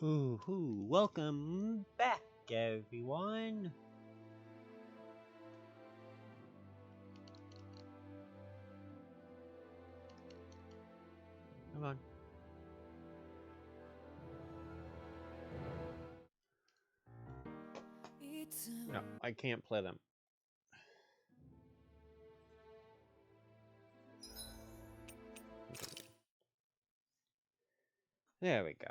Welcome back, everyone. Come on. No, I can't play them. There we go.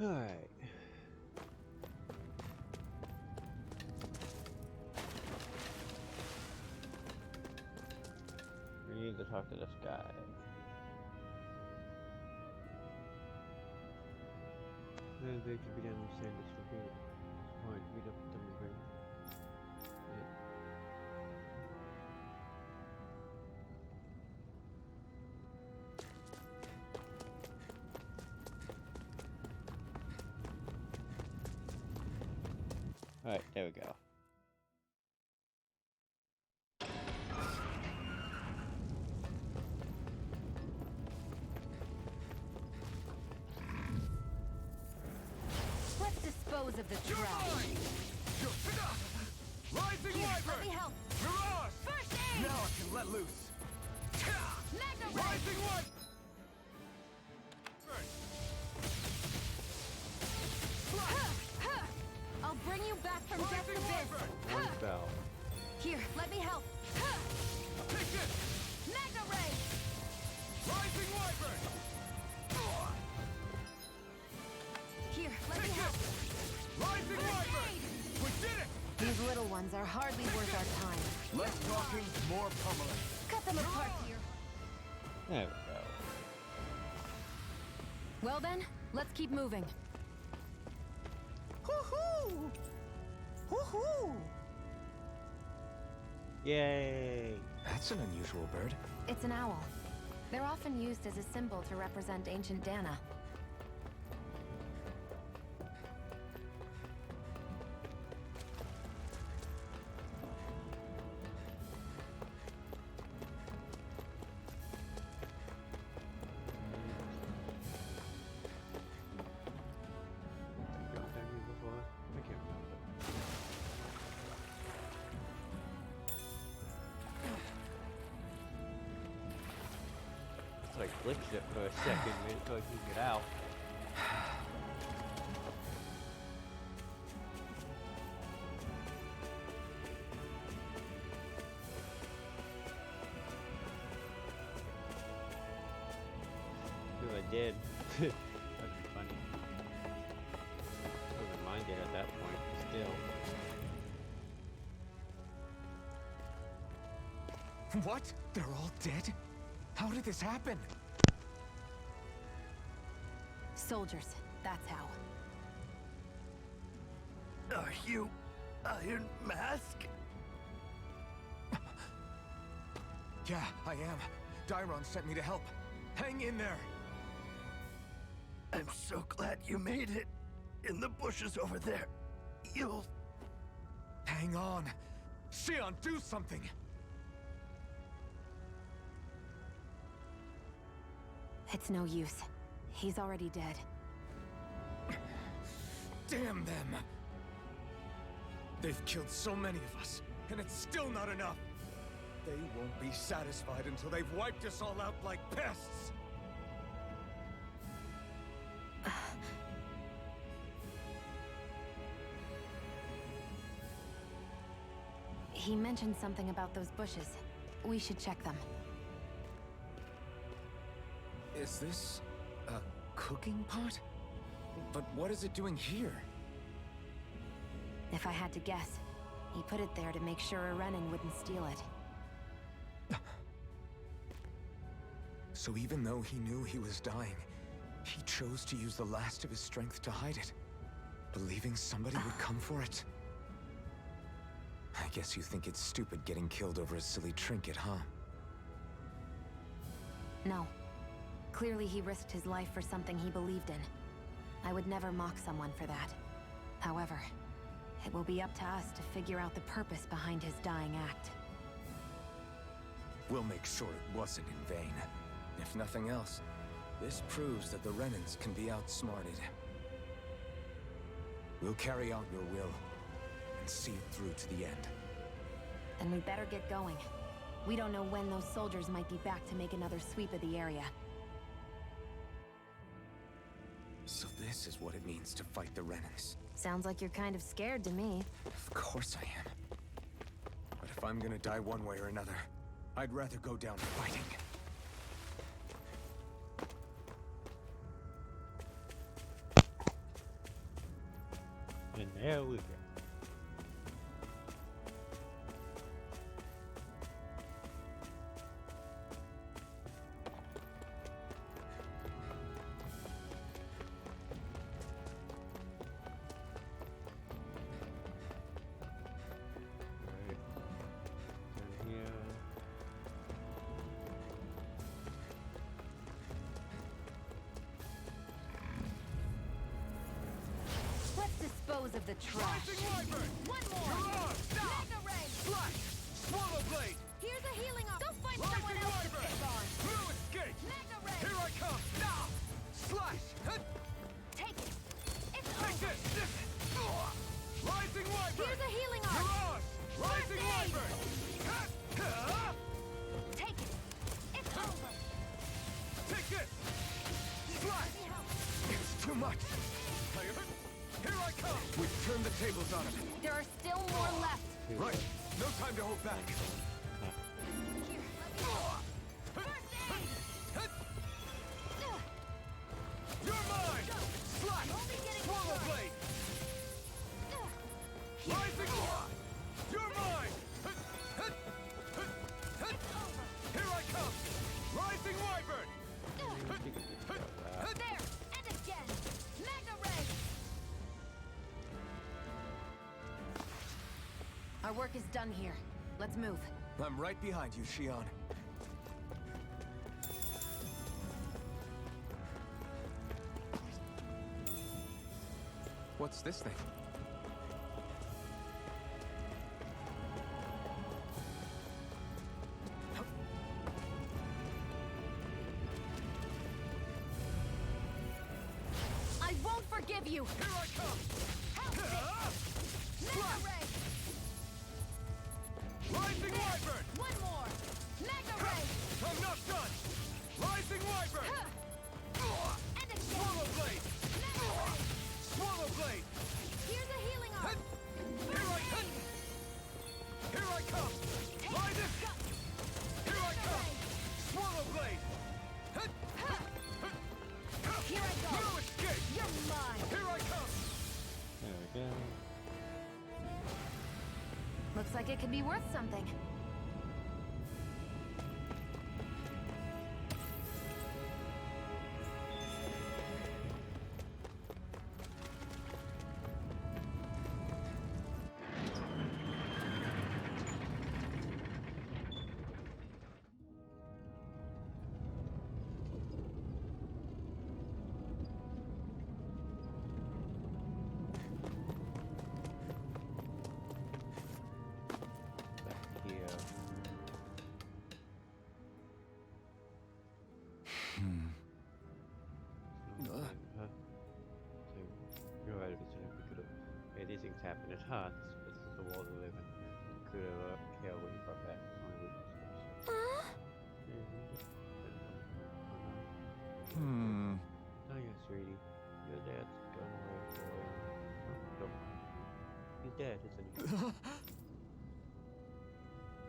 All right. We need to talk to this guy. They should be down the same distribution. Alright, meet up with them again. Alright, there we go. Let's dispose of the trash. Rising Here, let Wyvern! me help. Mirage! First aid! Now I can let loose. Mega Ray! Rising Wyvern! I'll bring you back from death Rising abyss. Wyvern! One spell. Here, let me help. Take it! Mega Ray! Rising Wyvern! Here, let me Take help. it! Rising First Wyvern! aid! We did it! These little ones are hardly worth our time. Less talking, more pummeling. Cut them apart here. There we go. Well then, let's keep moving. Hoo-hoo! Hoo-hoo! Yay! That's an unusual bird. It's an owl. They're often used as a symbol to represent ancient Dana. I can't remember. It's like glitched it for a second, made it so I could get out. If I did, that'd be funny. I wouldn't mind it at that point, still. What? They're all dead? How did this happen? Soldiers, that's how. Are you Iron Mask? Yeah, I am. Dairon sent me to help. Hang in there. I'm so glad you made it. In the bushes over there. You'll... Hang on. Xion, do something! It's no use. He's already dead. Damn them! They've killed so many of us, and it's still not enough! They won't be satisfied until they've wiped us all out like pests! He mentioned something about those bushes. We should check them. Is this a cooking pot? But what is it doing here? If I had to guess, he put it there to make sure Renan wouldn't steal it. So even though he knew he was dying, he chose to use the last of his strength to hide it, believing somebody would come for it. I guess you think it's stupid getting killed over a silly trinket, huh? No. Clearly he risked his life for something he believed in. I would never mock someone for that. However, it will be up to us to figure out the purpose behind his dying act. We'll make sure it wasn't in vain. If nothing else, this proves that the Renans can be outsmarted. We'll carry out your will, and see it through to the end. Then we better get going. We don't know when those soldiers might be back to make another sweep of the area. So this is what it means to fight the Renans. Sounds like you're kind of scared to me. Of course I am. But if I'm gonna die one way or another, I'd rather go down fighting. And there we go. Right. Down here. Let's dispose of the trash. Rising Wyvern! One more! Mirage! Mega Ray! Slash! Swallow Blade! Here's a healing op. Go find someone Rising else to Wyvern! pick on. Blue Escape! Mega Ray! Here I come! Now! Slash! Hit! Take it. It's Take over. this! Rising Wyvern! Here's a healing op. Mirage! Rising First aid! Wyvern! Take it. It's over. Take this! Slash! It's too much! Here I come! We've turned the tables on him. There are still more left. Right. No time to hold back. Here, let me help. First aid. You're mine! Slash! Only getting Swallow started. Blade! Rising! You're mine! Here I come! Rising Wyvern! There, and again. Mega Ray. Our work is done here. Let's move. I'm right behind you, Shion. What's this thing? I won't forgive you. Here I come! Help me. Mega Ray. Rising Wyvern! One more. Mega Ray. I'm not done! Rising Wyvern! And again. Swallow Blade! Mega Ray. Swallow Blade! Here's a healing Hit! arm. Here I come! Rising! Here I come! Swallow Blade! Hit! Here I go. No escape! You're mine. Here I come! There we go. Looks like it could be worth something. Back here. Huh? So, you're right, it's we could have. Yeah, these things happen. It's hard. This is the world we live in. Could have killed what you got back. Hmm. Oh yeah, sweetie. Your dad's gone away for a while. Look. He's dead, isn't he?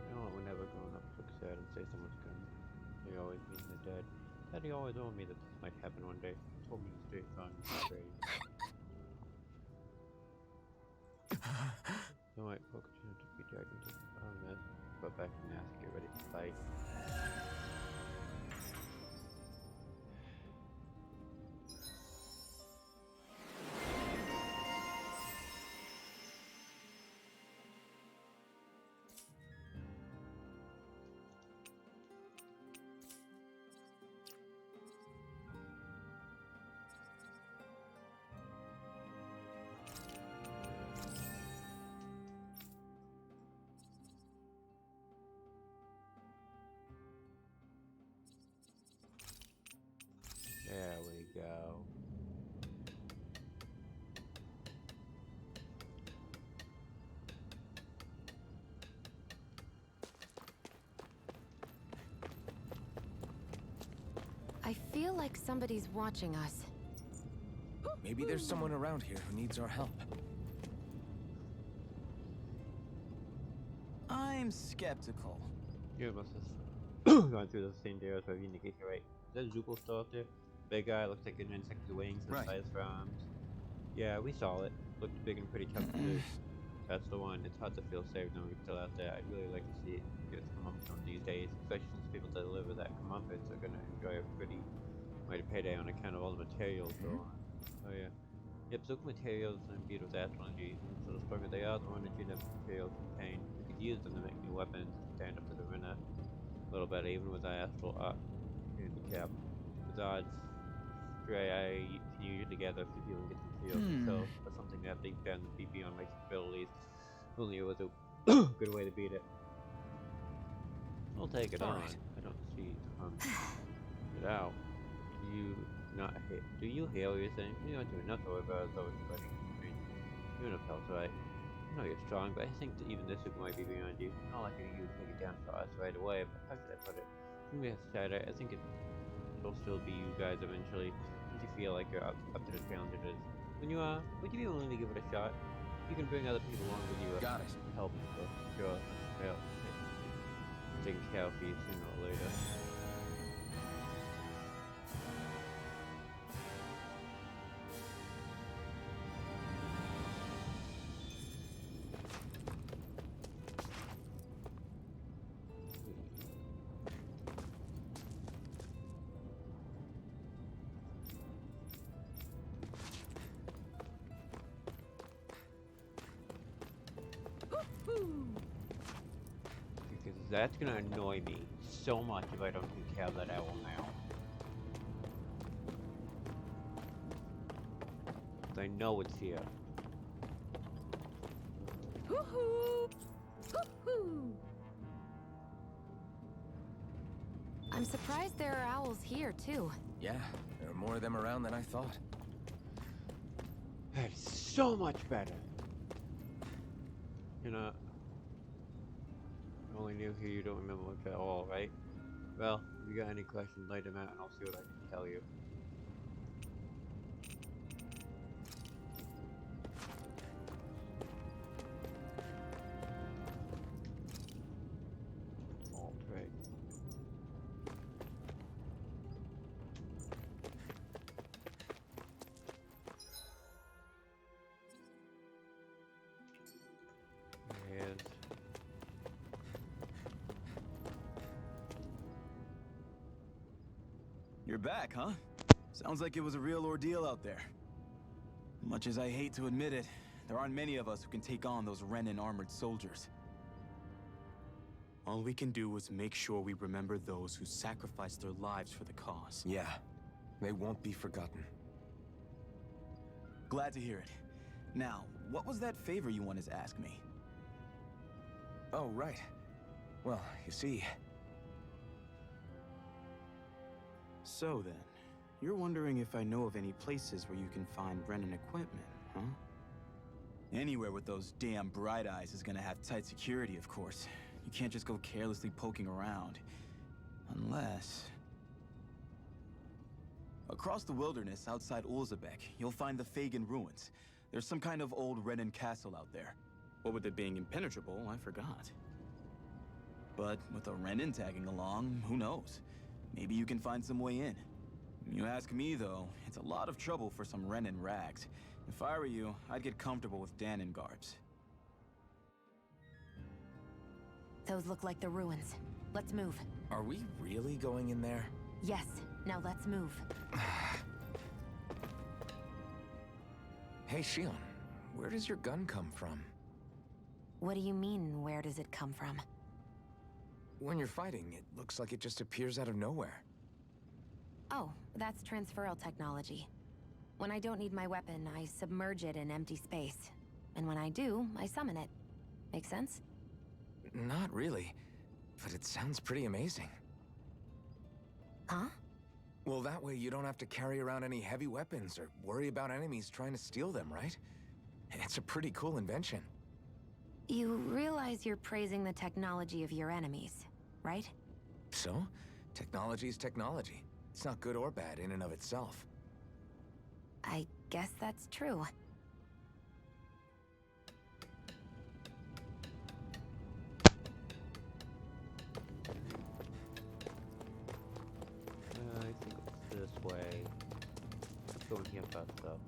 You know what, whenever growing up look sad and say someone's gone, they always mean they're dead. Daddy always told me that this might happen one day. He told me to stay strong and be brave. Alright, we'll continue to be dragons. Let's go back and ask, get ready to fight. I feel like somebody's watching us. Maybe there's someone around here who needs our help. I'm skeptical. You must have gone through the same day as where you indicate you're right. Is that Zoopal still up there? Big guy, looks like an insect with wings and Right. size for arms. Yeah, we saw it. Looked big and pretty tough to do. That's the one. It's hard to feel safe knowing he's still out there. I'd really like to see it get its comeuppance on these days, especially since people that deliver that comeuppance are gonna enjoy a pretty mighty payday on account of all the materials though. Oh yeah. Yep, Zook materials are imbued with astral energy, so the stronger they are, the more energy the materials contain. We could use them to make new weapons and stand up to the Renner a little better, even with our astral handicap. Besides, Stray, I can use you together if you even get the materials themselves, but something that they've done to be beyond my abilities. Only it was a good way to beat it. I'll take it on. Alright. I don't see it out. Do you hear what you're saying? You're not doing nothing about it, though it's funny. I mean, you're in a pulse, right? I know you're strong, but I think that even this might be beyond you. Not like you take it down for us right away, but how should I put it? When we have Shadow, I think it'll still be you guys eventually. If you feel like you're up to the challenge it is. When you are, would you be willing to give it a shot? You can bring other people along with you. Got it. Help for sure. Yeah. Taking care of you sooner or later. Because that's gonna annoy me so much if I don't take care of that owl now. I know it's here. Hoo-hoo! Hoo-hoo! I'm surprised there are owls here, too. Yeah, there are more of them around than I thought. That's so much better. You know, only new here, you don't remember much at all, right? Well, if you got any questions, lay them out and I'll see what I can tell you. All right. Yes. You're back, huh? Sounds like it was a real ordeal out there. Much as I hate to admit it, there aren't many of us who can take on those Renan armored soldiers. All we can do is make sure we remember those who sacrificed their lives for the cause. Yeah, they won't be forgotten. Glad to hear it. Now, what was that favor you wanted to ask me? Oh, right. Well, you see... So then, you're wondering if I know of any places where you can find Brennan equipment, huh? Anywhere with those damn bright eyes is gonna have tight security, of course. You can't just go carelessly poking around. Unless... Across the wilderness outside Ulzebek, you'll find the Fagin ruins. There's some kind of old Renan castle out there. What with it being impenetrable, I forgot. But with a Renan tagging along, who knows? Maybe you can find some way in. You ask me, though, it's a lot of trouble for some Renan rags. If I were you, I'd get comfortable with Danon garbs. Those look like the ruins. Let's move. Are we really going in there? Yes, now let's move. Hey, Shion, where does your gun come from? What do you mean, where does it come from? When you're fighting, it looks like it just appears out of nowhere. Oh, that's transferal technology. When I don't need my weapon, I submerge it in empty space. And when I do, I summon it. Make sense? Not really, but it sounds pretty amazing. Huh? Well, that way you don't have to carry around any heavy weapons or worry about enemies trying to steal them, right? It's a pretty cool invention. You realize you're praising the technology of your enemies, right? So, technology's technology. It's not good or bad in and of itself. I guess that's true. I think it's this way. Let's go in here first, though.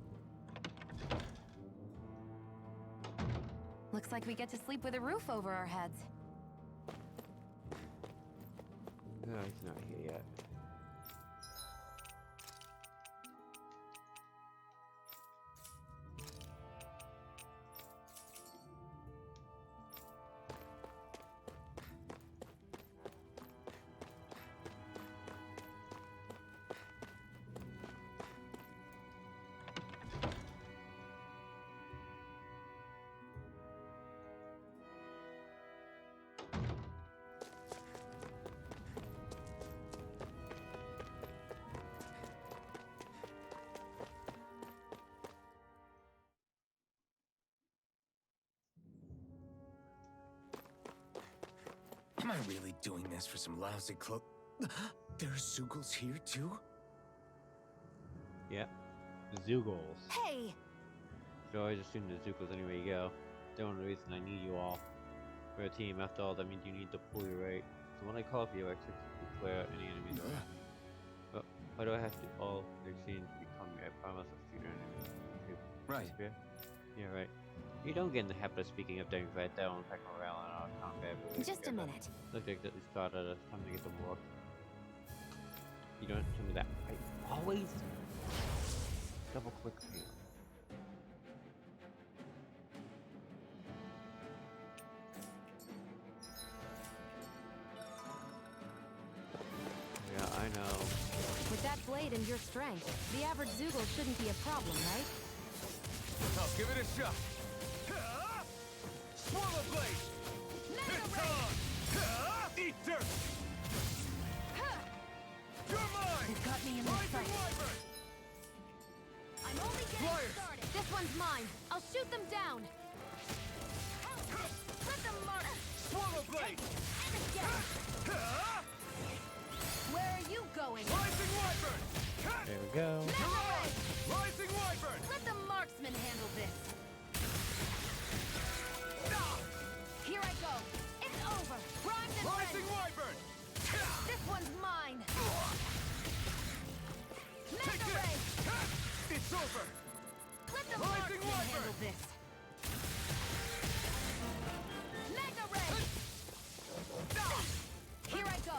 Looks like we get to sleep with a roof over our heads. No, he's not here yet. Am I really doing this for some lousy clo- There's Zeugles here too? Yep. Zeugles. Hey! So I always assume the Zeugles anywhere you go. The only reason I need you all. We're a team, after all, that means you need to pull your weight. So when I call for you, I expect you to clear out any enemies around. But why do I have to all exchange become me? I promise a future enemy. Right. Yeah, right. You don't get in the habit of speaking up things right there on pack morale and our combat. Just a minute. Look like that we started us. Time to get to work. You don't tell me that. I always double click here. Yeah, I know. With that blade and your strength, the average Zeugle shouldn't be a problem, right? I'll give it a shot. Swallow blade. It's on. Eat dirt. You're mine. You've got me in this Rising fight. Wyvern. I'm only getting Flyers. started. This one's mine. I'll shoot them down. Let them mark. Swallow blade. Where are you going? Rising Wyvern. There we go. Mirage! Rising Wyvern. Let the marksman handle this. Here I go. It's over. Primed and Rising ready. Wyvern. This one's mine. Take Mega this. ray. It's over. Let the Rising marksman Wyvern. handle this. Mega ray. Here I go.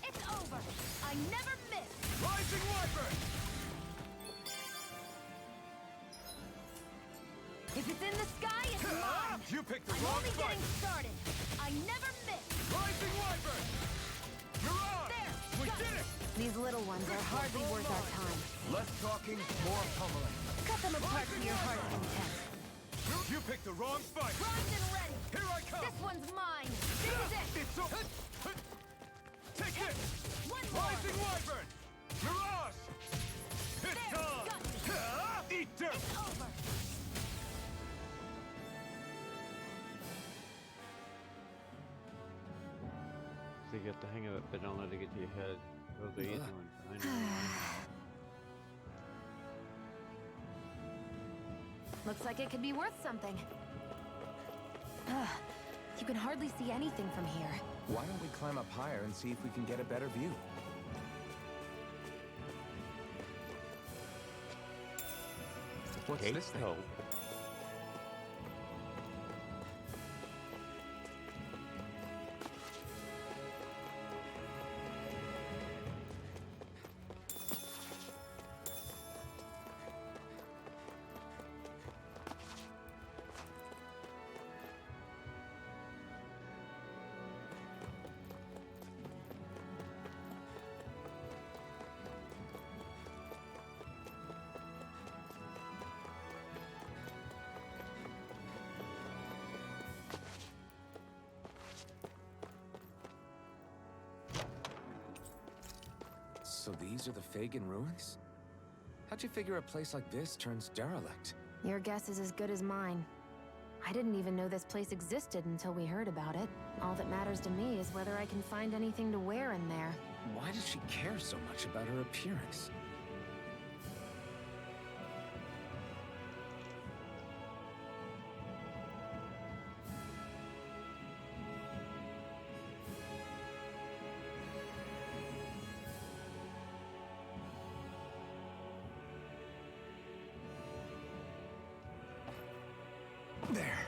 It's over. I never miss. Rising Wyvern. If it's in the sky, it's mine. You picked the I'm wrong only fight. getting started. I never miss. Rising Wyvern. You're on. There. We Got did it. it. These little ones are hardly worth our time. Less talking, more pummeling. Cut them apart to your heart's content. You picked the wrong fight. Primed and ready. Here I come. This one's mine. This is it. It's over. Take this. One more. Rising Wyvern. Mirage. It's There, on. got me. Eat dirt. It's over. So you get the hang of it, but don't let it get to your head. Those are easy ones. I know. Looks like it could be worth something. You can hardly see anything from here. Why don't we climb up higher and see if we can get a better view? What's Gate this thing? code. So these are the Fagin ruins? How'd you figure a place like this turns derelict? Your guess is as good as mine. I didn't even know this place existed until we heard about it. All that matters to me is whether I can find anything to wear in there. Why does she care so much about her appearance? There.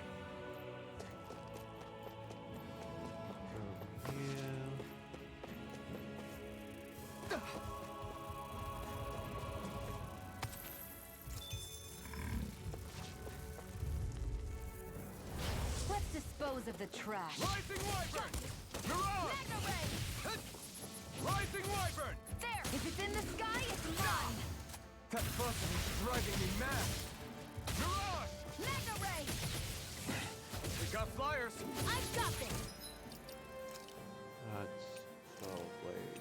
Let's dispose of the trash. Rising Wyvern! Mirage! Mega Ray! Rising Wyvern! There! If it's in the sky, it's mine! That button is driving me mad! Mirage! Mega Ray! We got flyers! I've got this! That's so weird.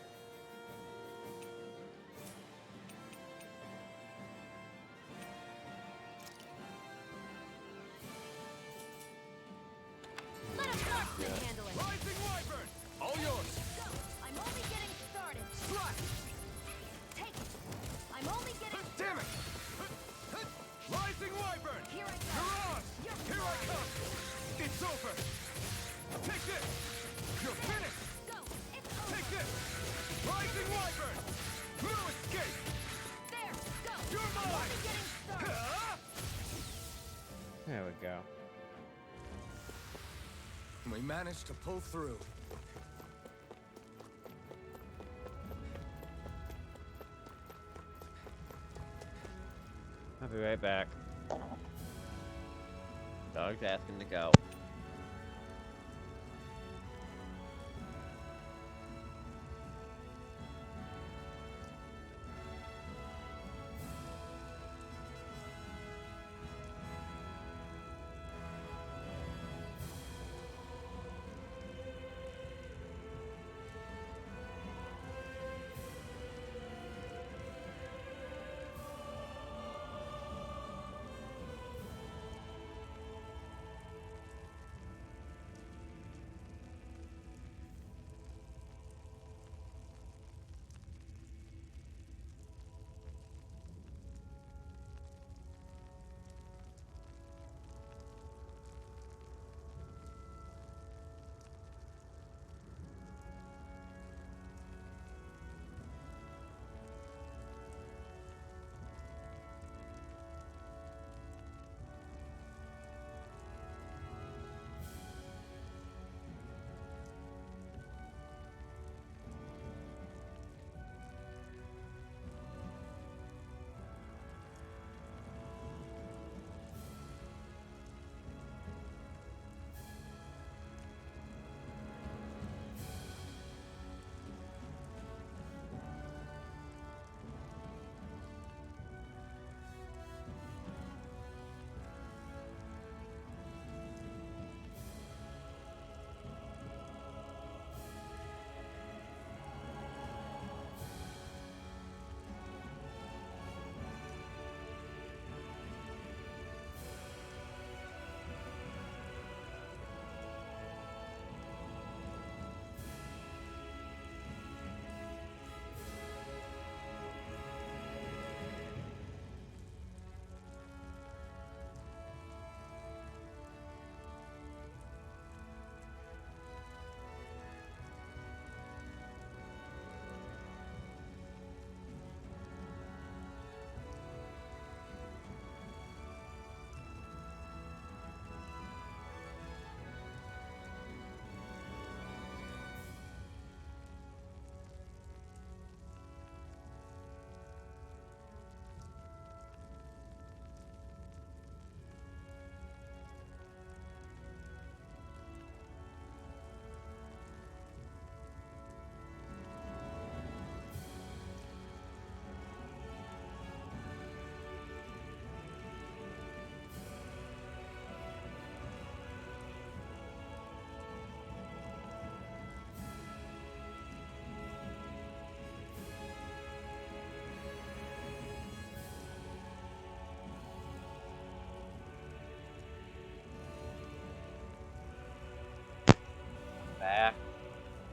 Let us marksman handle it! Rising Wyvern! All yours! Go! I'm only getting started! Strike! Take it! I'm only getting... Damn it! Rising Wyvern! Here I go! Mirage! You're Here I mine. come! It's over! Take this! You're finished! Go! It's over! Take this! Rising Wyvern! No escape! There! Go! You're I'm mine! only getting started! Huh? There we go. We managed to pull through. I'll be right back. Dog's asking to go.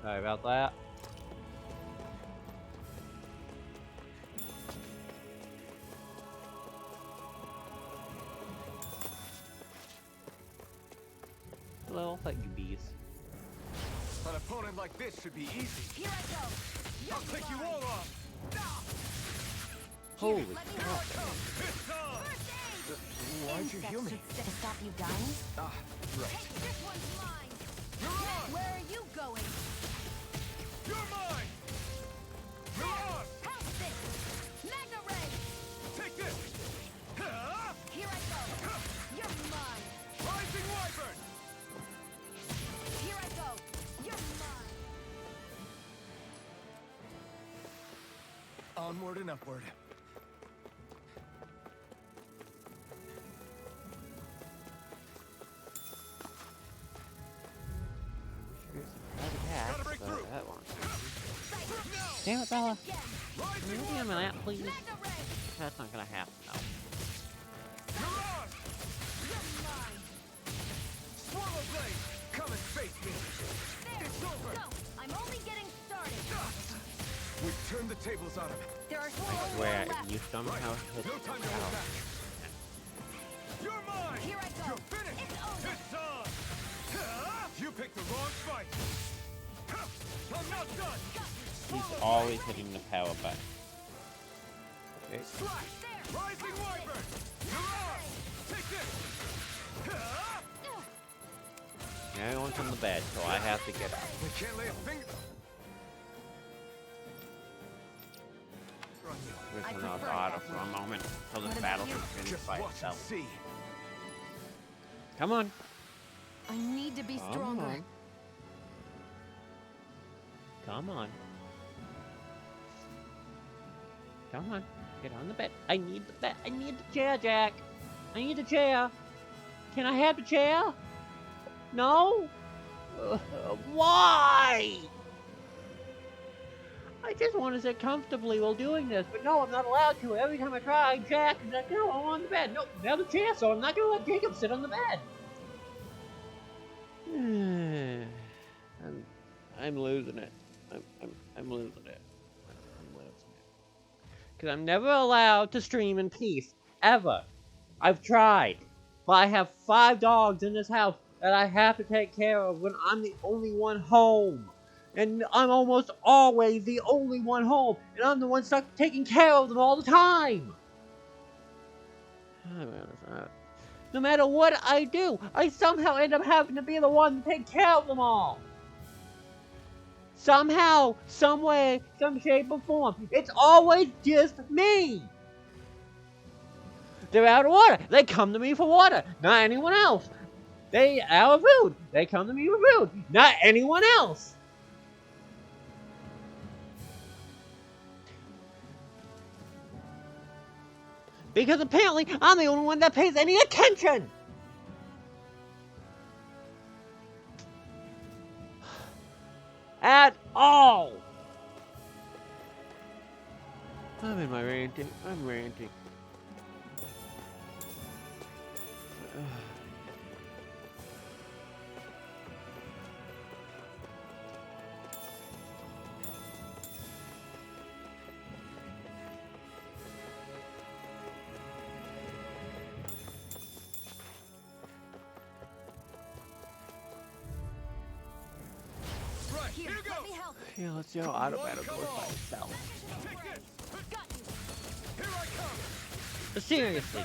Sorry about that. Hello, thank you, bees. An opponent like this should be easy. Here I go. I'll take you all off. Holy Let me crap. It's on. Why'd you heal me? To stop you dying? Ah, right. This one's mine. You're on. Where are you going? You're mine. You're on. House this. Magna Ray. Take this. Huh? Here I go. You're mine. Rising Wyvern. Here I go. You're mine. Onward and upward. Gotta break through. That one. No. Damn it, Bella. Again. Rising Can you give me Wyvern. that, please? Magna Ray. That's not gonna happen, no. You're on. You're mine. Swallow Blade. Come and face me. There. It's over. Go. I'm only getting started. We've turned the tables on him. There are four Where more left. you somehow hit No time to the hold tower. back. You're mine. Here I go. You're finished. It's over. It's on. Huh? You picked the wrong fight. Huh. I'm not done. He's always hitting the power button. Okay. Slash. There. Rising Wyvern. You're on. Take this. Huh? Now everyone's on the bed, so I have to get up. We can't lay a finger on you. We're I just gonna prefer auto that for a way. moment until What this about battle you? can finish Just by watch and itself. see. Come on. I need to be Come stronger. on. Come on. Come on. Get on the bed. I need the bed. I need the chair, Jack. I need the chair. Can I have the chair? No? Why? I just want to sit comfortably while doing this, but no, I'm not allowed to. Every time I try, Jack is like, no, I'm on the bed. No, now the chair, so I'm not going to let Jacob sit on the bed. I'm losing it. I'm losing it. I'm losing it. Because I'm never allowed to stream in peace. Ever. I've tried. But I have 5 dogs in this house that I have to take care of when I'm the only one home. And I'm almost always the only one home. And I'm the one stuck taking care of them all the time. No matter what I do, I somehow end up having to be the one to take care of them all. Somehow, some way, some shape or form. It's always just me. They're out of water. They come to me for water, not anyone else. They out of food. They come to me for food, not anyone else. Because apparently, I'm the only one that pays any attention. At all. I'm in my ranting. I'm ranting. Right, Here, here let goes. me help. Yeah, let's see how auto battle goes by itself. Take this. Got you. Here I come. But seriously,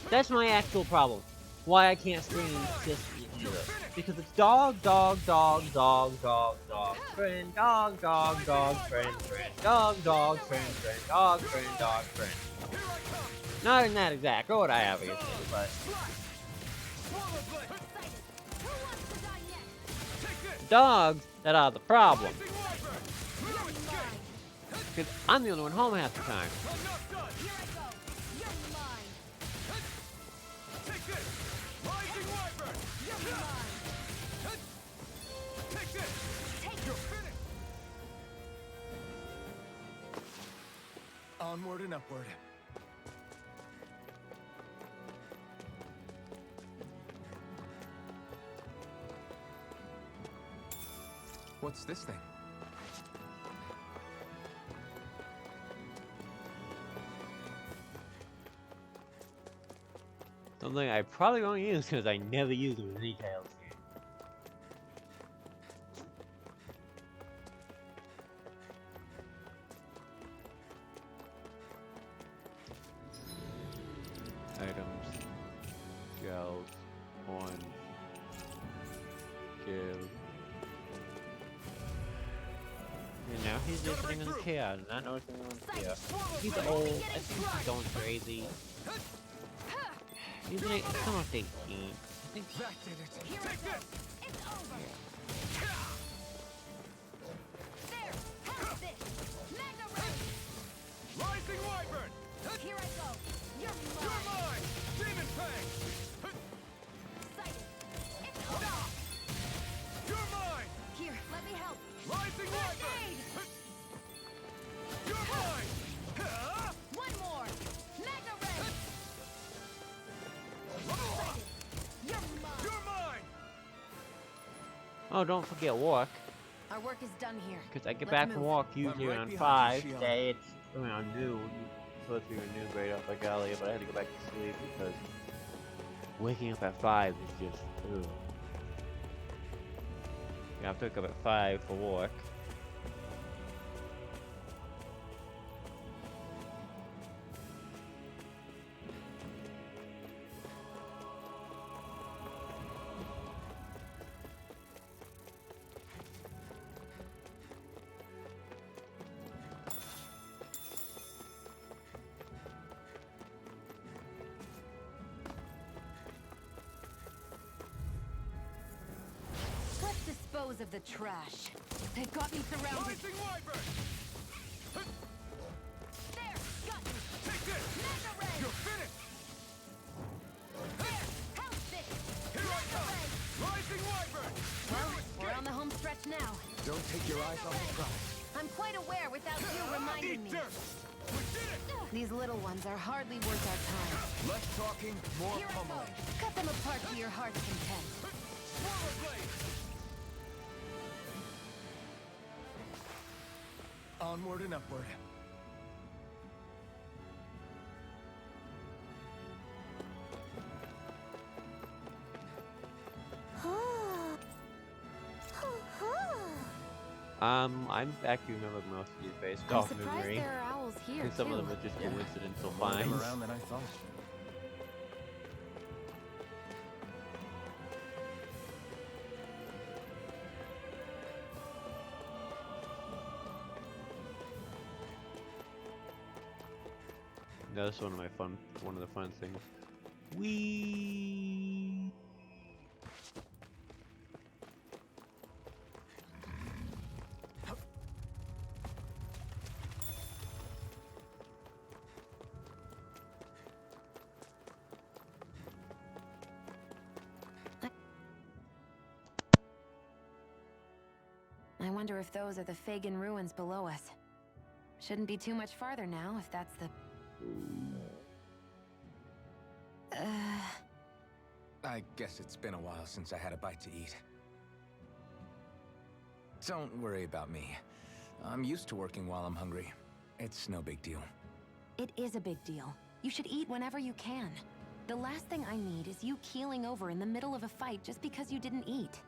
that's my actual problem. Why I can't stream just either. Because it's dog, dog, dog, dog, dog, dog, friend, dog, dog, dog, friend, friend, dog, dog, friend, friend, dog, friend, dog, friend. Here I come. Not in that exact order, obviously, but Swallow blade. Excited. Who wants to die next? Take this. dogs that are the problem. Rising Wyvern. No escape. Because I'm the only one home half the time. I'm not done. Here I go. You're mine. Take this. Rising Wyvern. You're mine. Take this. Take You're finished. Onward and upward. What's this thing? Something I probably won't use because I never use them in any Tales game. Items, gels, orange, give. And now he's just sitting in the chair, not noticing anyone's here. He's old, I think he's going crazy. He's like, it's almost 18. I think That did it. Take this. It's over. There, have this. Mega Ray. Rising Wyvern. Here I go. You're You're mine. mine. Demon Fang. Sighted. It's over. You're mine. Here, let me help. Rising Wyvern. Aid. You're mine. One more. Mega Ray. Sighted. You're mine. You're mine. oh, don't forget walk, Our work is done here. because I get Let's back move. from walk usually right around behind 5. you, Shion. Today it's around noon. Supposed to be renewed right up like Elliot, but I had to go back to sleep because waking up at 5 is just ugh. Yeah, I have to wake up at 5 for work. Let's dispose of the trash. They've got me surrounded. Rising Wyvern. There, got me. Take this. Mega Ray. You're finished. There, help this. Here I Mega come. Ray. Rising Wyvern. Well, You we're escape. on the home stretch now. Don't take your eyes off the prize. I'm quite aware without you reminding Eat me. dirt. We did it. These little ones are hardly worth our time. Less talking, more Here I go. pummeling. Cut them apart to your heart's content. Swallow blade. Onward and upward. I'm actually remembering most of these based I'm off surprised memory. there are owls here, And some too. of them are just Yeah. coincidental More of them finds. around than I thought. That's one of the fun things. Wee. I wonder if those are the Fagin ruins below us. Shouldn't be too much farther now, if that's the... I guess it's been a while since I had a bite to eat. Don't worry about me. I'm used to working while I'm hungry. It's no big deal. It is a big deal. You should eat whenever you can. The last thing I need is you keeling over in the middle of a fight just because you didn't eat.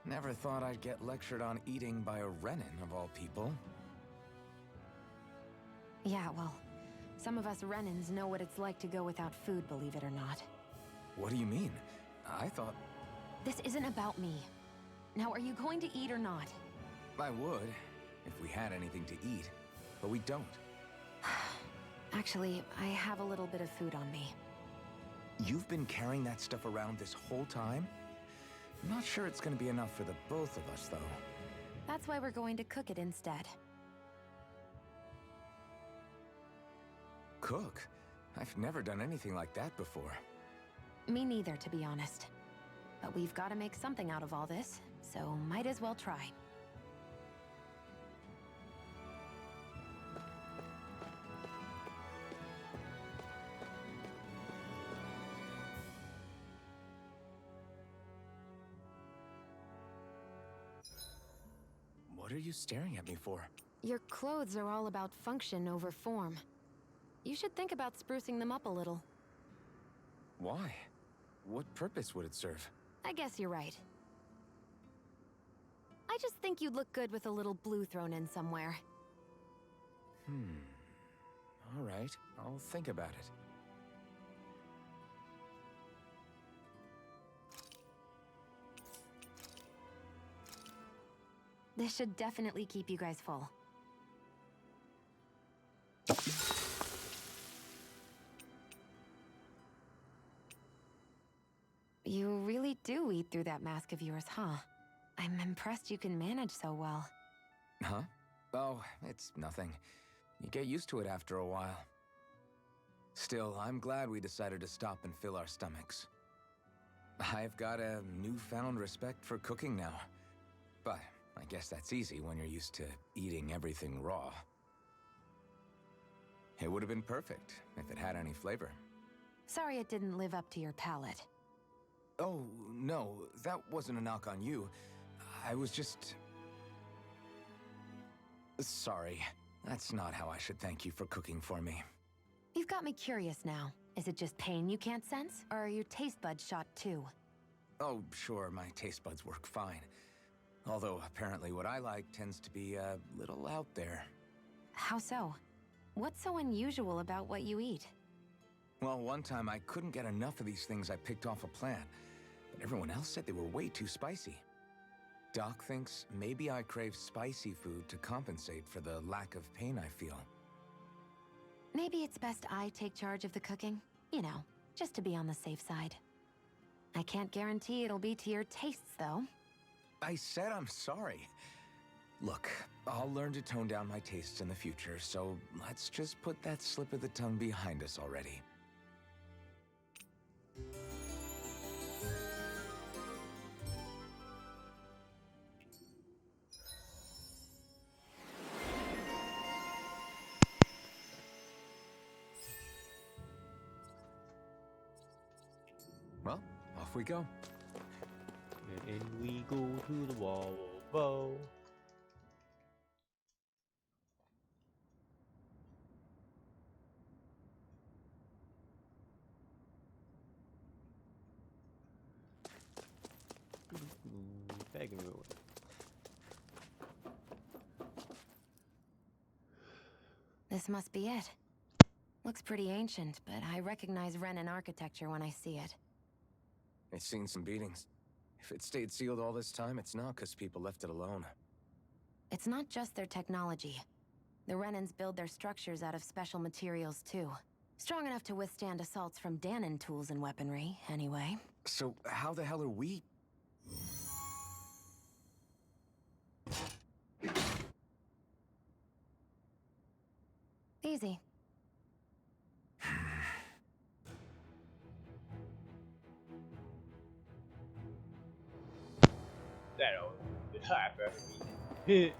Never thought I'd get lectured on eating by a Renin, of all people. Yeah, well, some of us Renins know what it's like to go without food, believe it or not. What do you mean? I thought This isn't about me. Now, are you going to eat or not? I would, if we had anything to eat. But we don't. Actually, I have a little bit of food on me. You've been carrying that stuff around this whole time? I'm not sure it's gonna be enough for the both of us, though. That's why we're going to cook it instead. Cook? I've never done anything like that before. Me neither, to be honest. But we've got to make something out of all this, so might as well try. What are you staring at me for? Your clothes are all about function over form. You should think about sprucing them up a little. Why? What purpose would it serve? I guess you're right. I just think you'd look good with a little blue thrown in somewhere. All right, I'll think about it. This should definitely keep you guys full. You really do eat through that mask of yours, huh? I'm impressed you can manage so well. Huh? Oh, it's nothing. You get used to it after a while. Still, I'm glad we decided to stop and fill our stomachs. I've got a newfound respect for cooking now. But I guess that's easy when you're used to eating everything raw. It would have been perfect if it had any flavor. Sorry it didn't live up to your palate. Oh, no, that wasn't a knock on you. I was just... Sorry. That's not how I should thank you for cooking for me. You've got me curious now. Is it just pain you can't sense, or are your taste buds shot too? Oh, sure, my taste buds work fine. Although, apparently what I like tends to be a little out there. How so? What's so unusual about what you eat? Well, one time I couldn't get enough of these things I picked off a plant, but everyone else said they were way too spicy. Doc thinks maybe I crave spicy food to compensate for the lack of pain I feel. Maybe it's best I take charge of the cooking. You know, just to be on the safe side. I can't guarantee it'll be to your tastes, though. I said I'm sorry. Look, I'll learn to tone down my tastes in the future, so let's just put that slip of the tongue behind us already. Well, off we go. And we go to the wall, bow. Begging me away. This must be it. Looks pretty ancient, but I recognize Renan architecture when I see it. It's seen some beatings. If it stayed sealed all this time, it's not because people left it alone. It's not just their technology. The Renans build their structures out of special materials, too. Strong enough to withstand assaults from Danon tools and weaponry, anyway. So how the hell are we... Easy. That always did happen.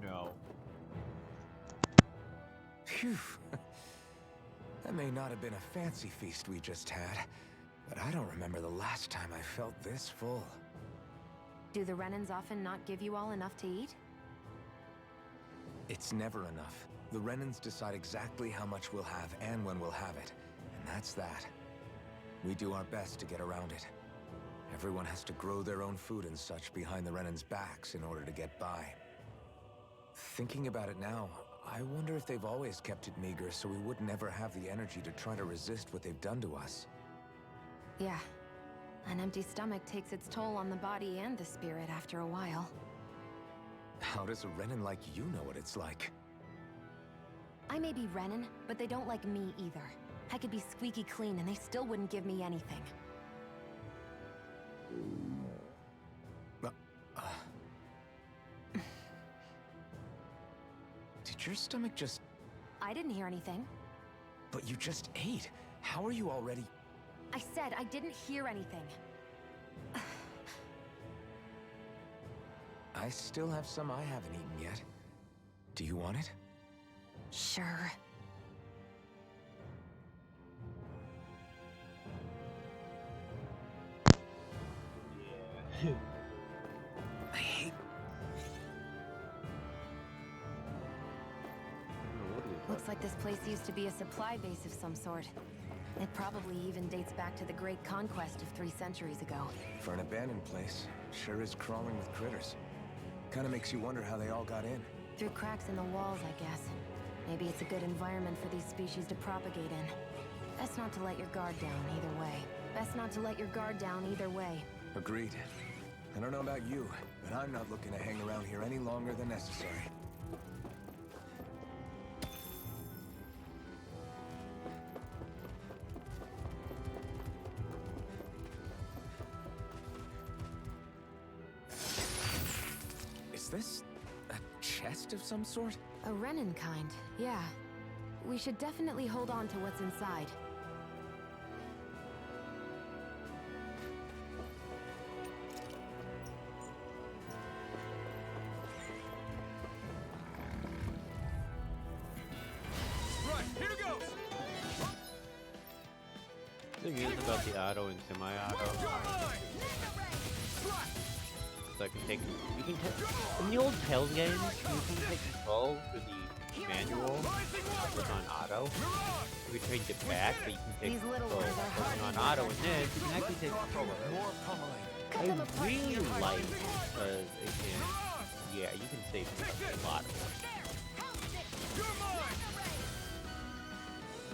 No. Phew. That may not have been a fancy feast we just had, but I don't remember the last time I felt this full. Do the Renans often not give you all enough to eat? It's never enough. The Renans decide exactly how much we'll have and when we'll have it, and that's that. We do our best to get around it. Everyone has to grow their own food and such behind the Renans' backs in order to get by. Thinking about it now, I wonder if they've always kept it meager so we would never have the energy to try to resist what they've done to us. Yeah. An empty stomach takes its toll on the body and the spirit after a while. How does a Renan like you know what it's like? I may be Renan, but they don't like me either. I could be squeaky clean and they still wouldn't give me anything. Did your stomach just... I didn't hear anything. But you just ate. How are you already... I said I didn't hear anything. I still have some I haven't eaten yet. Do you want it? Sure. Yeah. I hate... Looks like this place used to be a supply base of some sort. It probably even dates back to the Great Conquest of 3 centuries ago. For an abandoned place, sure is crawling with critters. Kinda makes you wonder how they all got in. Through cracks in the walls, I guess. Maybe it's a good environment for these species to propagate in. Best not to let your guard down either way. Best not to let your guard down either way. Agreed. I don't know about you, but I'm not looking to hang around here any longer than necessary. Is this a chest of some sort? A Renin kind, yeah. We should definitely hold on to what's inside. Right, here goes! The thing is about the auto and semi-auto. You're mine! So I can take, you can in the old Tales games, you can take control through the manual that was on auto. You can change it back, but you can take These little control ones are going on hard auto, and this you can actually take control of it. More pummeling. I really like it because it can, yeah, you can save a lot of it. You're mine!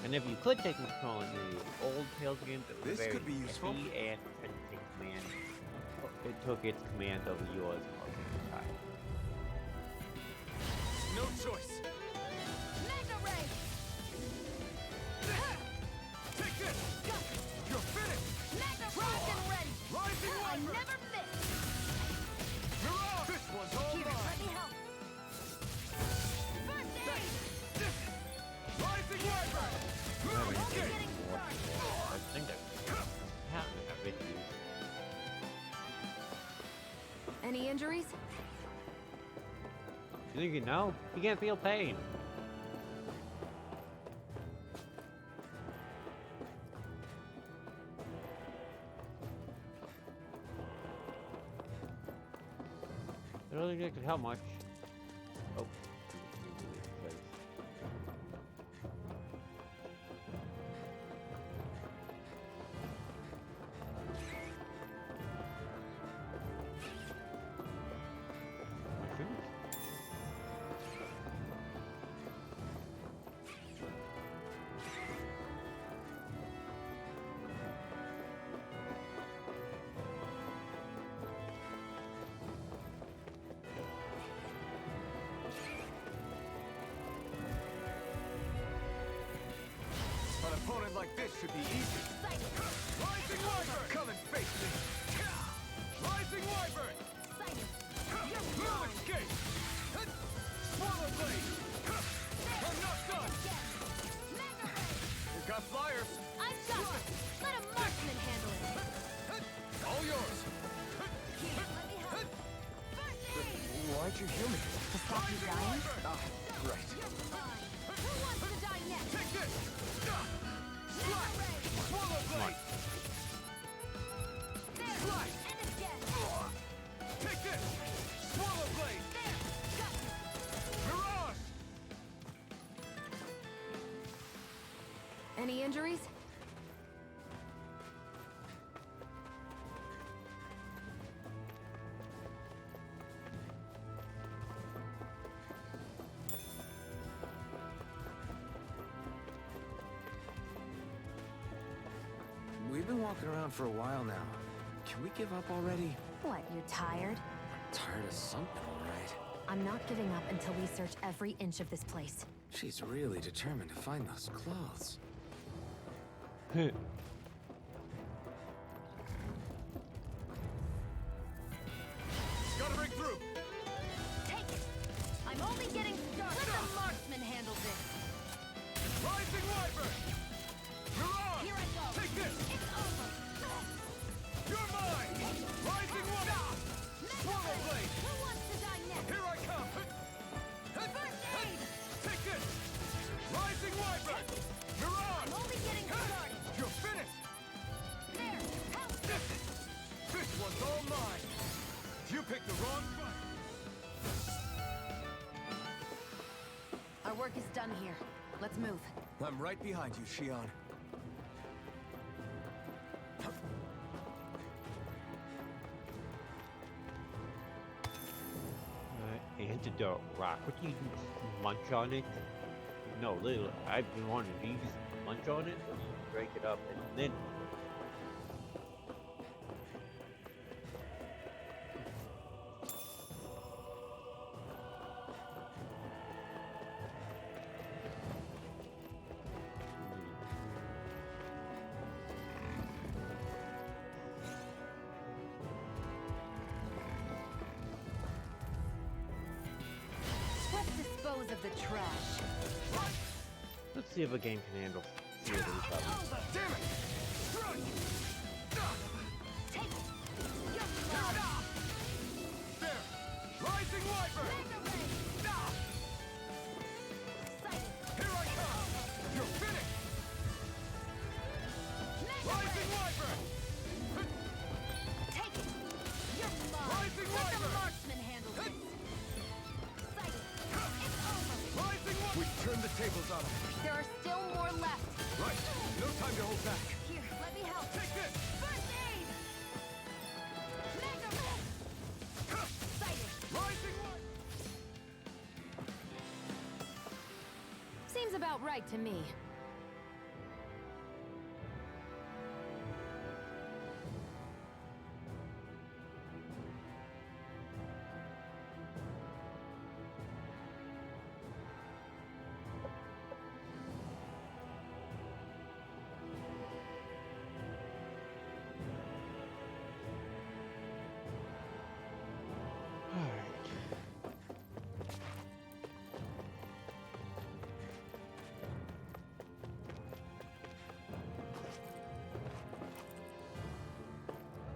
And if you could take control in the old Tales games, it was This very could be useful. iffy and couldn't take command. It took its command over yours most of the time. No choice! Take this! You're finished! Rising Wyvern! Mirage! This one's all mine! Rising Wyvern! Okay! I think that a bit used. Any injuries? You think you know? You can't feel pain. I don't think it could help much. Oh. An opponent like this should be easy. Rising Wyvern! Come and face me! Rising Wyvern! No escape! Swallow Blade! I'm not done! We've got flyers! I've got it! Let a marksman handle it! All yours! Here, let me help. First aid! Why'd you heal me? To stop you dying? Ah, right. You're fine. Who wants to die next? Take this! Swallow Blade! There! Slice! And again! Take this! Swallow Blade! There! Got you! Mirage! Any injuries? We've been walking around for a while now. Can we give up already? What, you're tired? Tired of something, all right. I'm not giving up until we search every inch of this place. She's really determined to find those clothes. Gotta break through! Take it! I'm only getting started! Let the marksman handle this! Rising Wyvern! Mirage! Here I go! Take this! It's over! You're mine! Rising Wyvern! Swallow Blade! Who wants to die next? Here I come! First aid! Take this! Rising Wyvern! Mirage! I'm only getting started! You're finished! There! Help! This one's all mine! You picked the wrong fight! Our work is done here. Let's move. I'm right behind you, Shion. Antidote rock. What do you do? Just munch on it? No, literally. I've been wondering. Do you just munch on it, or do you break it up and then? Let's dispose of the trash. Let's see if a game can handle three of these levels. Damn it! Run! Take it. You're There! mine. Rising Wyvern! Mega Ray. Sighted. Here I come! You're finished! Mega Rising Ray. Wyvern! Take it. You're mine. Rising Let the Wyvern. marksman handle this. Sighted. It's over. Rising Wyvern! We turned the tables on him. There are still more left. Right. No time to hold back. Here, let me help. Take this! First aid. Mega Ray. Sighted. Rising Wyvern! Seems about right to me.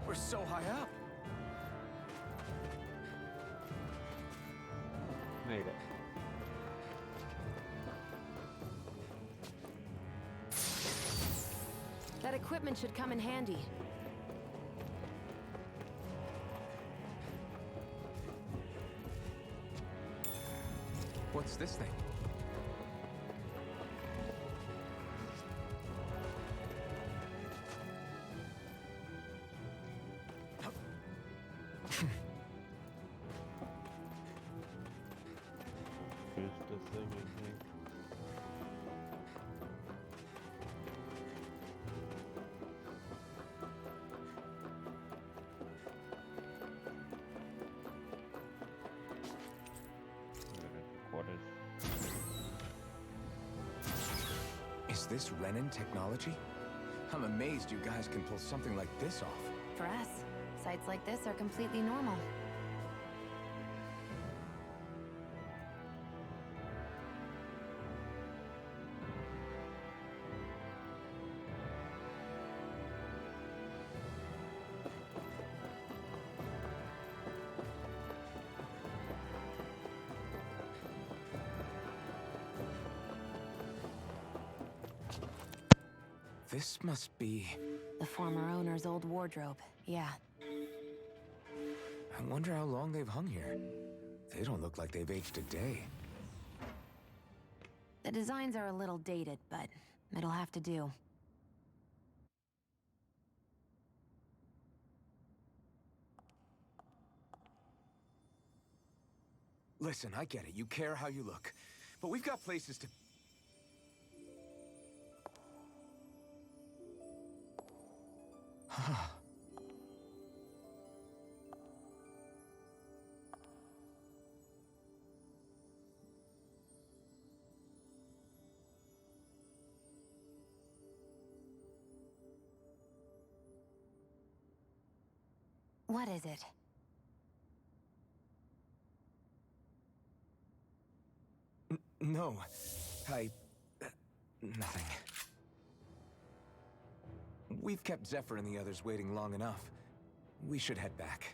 We're so high up. Made it. That equipment should come in handy. What's this thing? Here's the thing, I think. Quarters. Is this Renin technology? I'm amazed you guys can pull something like this off. For us, sites like this are completely normal. This must be... The former owner's old wardrobe, yeah. I wonder how long they've hung here. They don't look like they've aged a day. The designs are a little dated, but it'll have to do. Listen, I get it. You care how you look. But we've got places to... What is it? No. Nothing. We've kept Zephyr and the others waiting long enough. We should head back.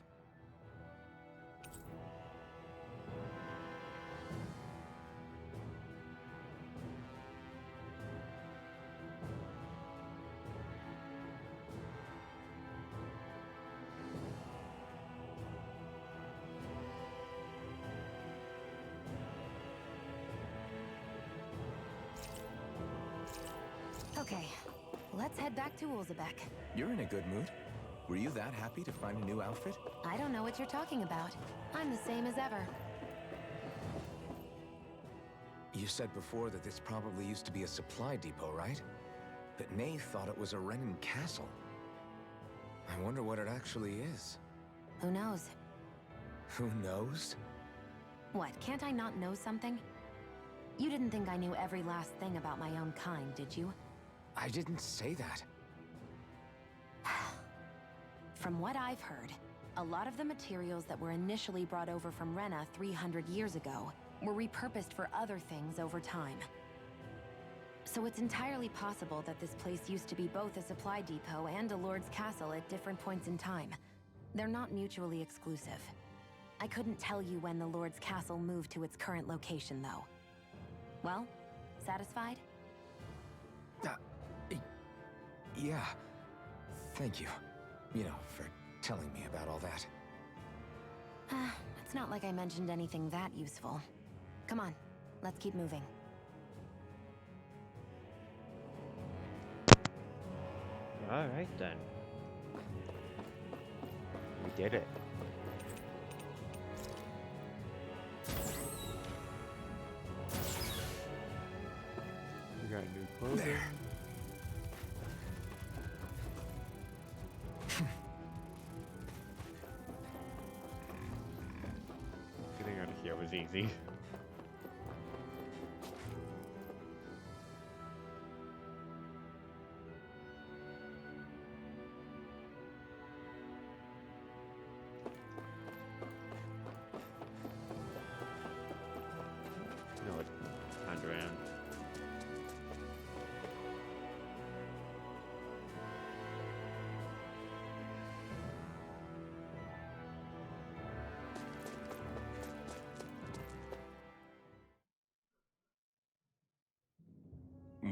Okay, let's head back to Ulzebek. You're in a good mood. Were you that happy to find a new outfit? I don't know what you're talking about. I'm the same as ever. You said before that this probably used to be a supply depot, right? But Nay thought it was a Renin castle. I wonder what it actually is. Who knows? Who knows? What, can't I not know something? You didn't think I knew every last thing about my own kind, did you? I didn't say that. From what I've heard, a lot of the materials that were initially brought over from Rena 300 years ago were repurposed for other things over time. So it's entirely possible that this place used to be both a supply depot and a lord's castle at different points in time. They're not mutually exclusive. I couldn't tell you when the lord's castle moved to its current location, though. Well, satisfied? Yeah. Thank you. You know, for telling me about all that. It's not like I mentioned anything that useful. Come on, let's keep moving. Alright then. We did it. We got new clothing. There. Getting out of here was easy. No, it's turned around.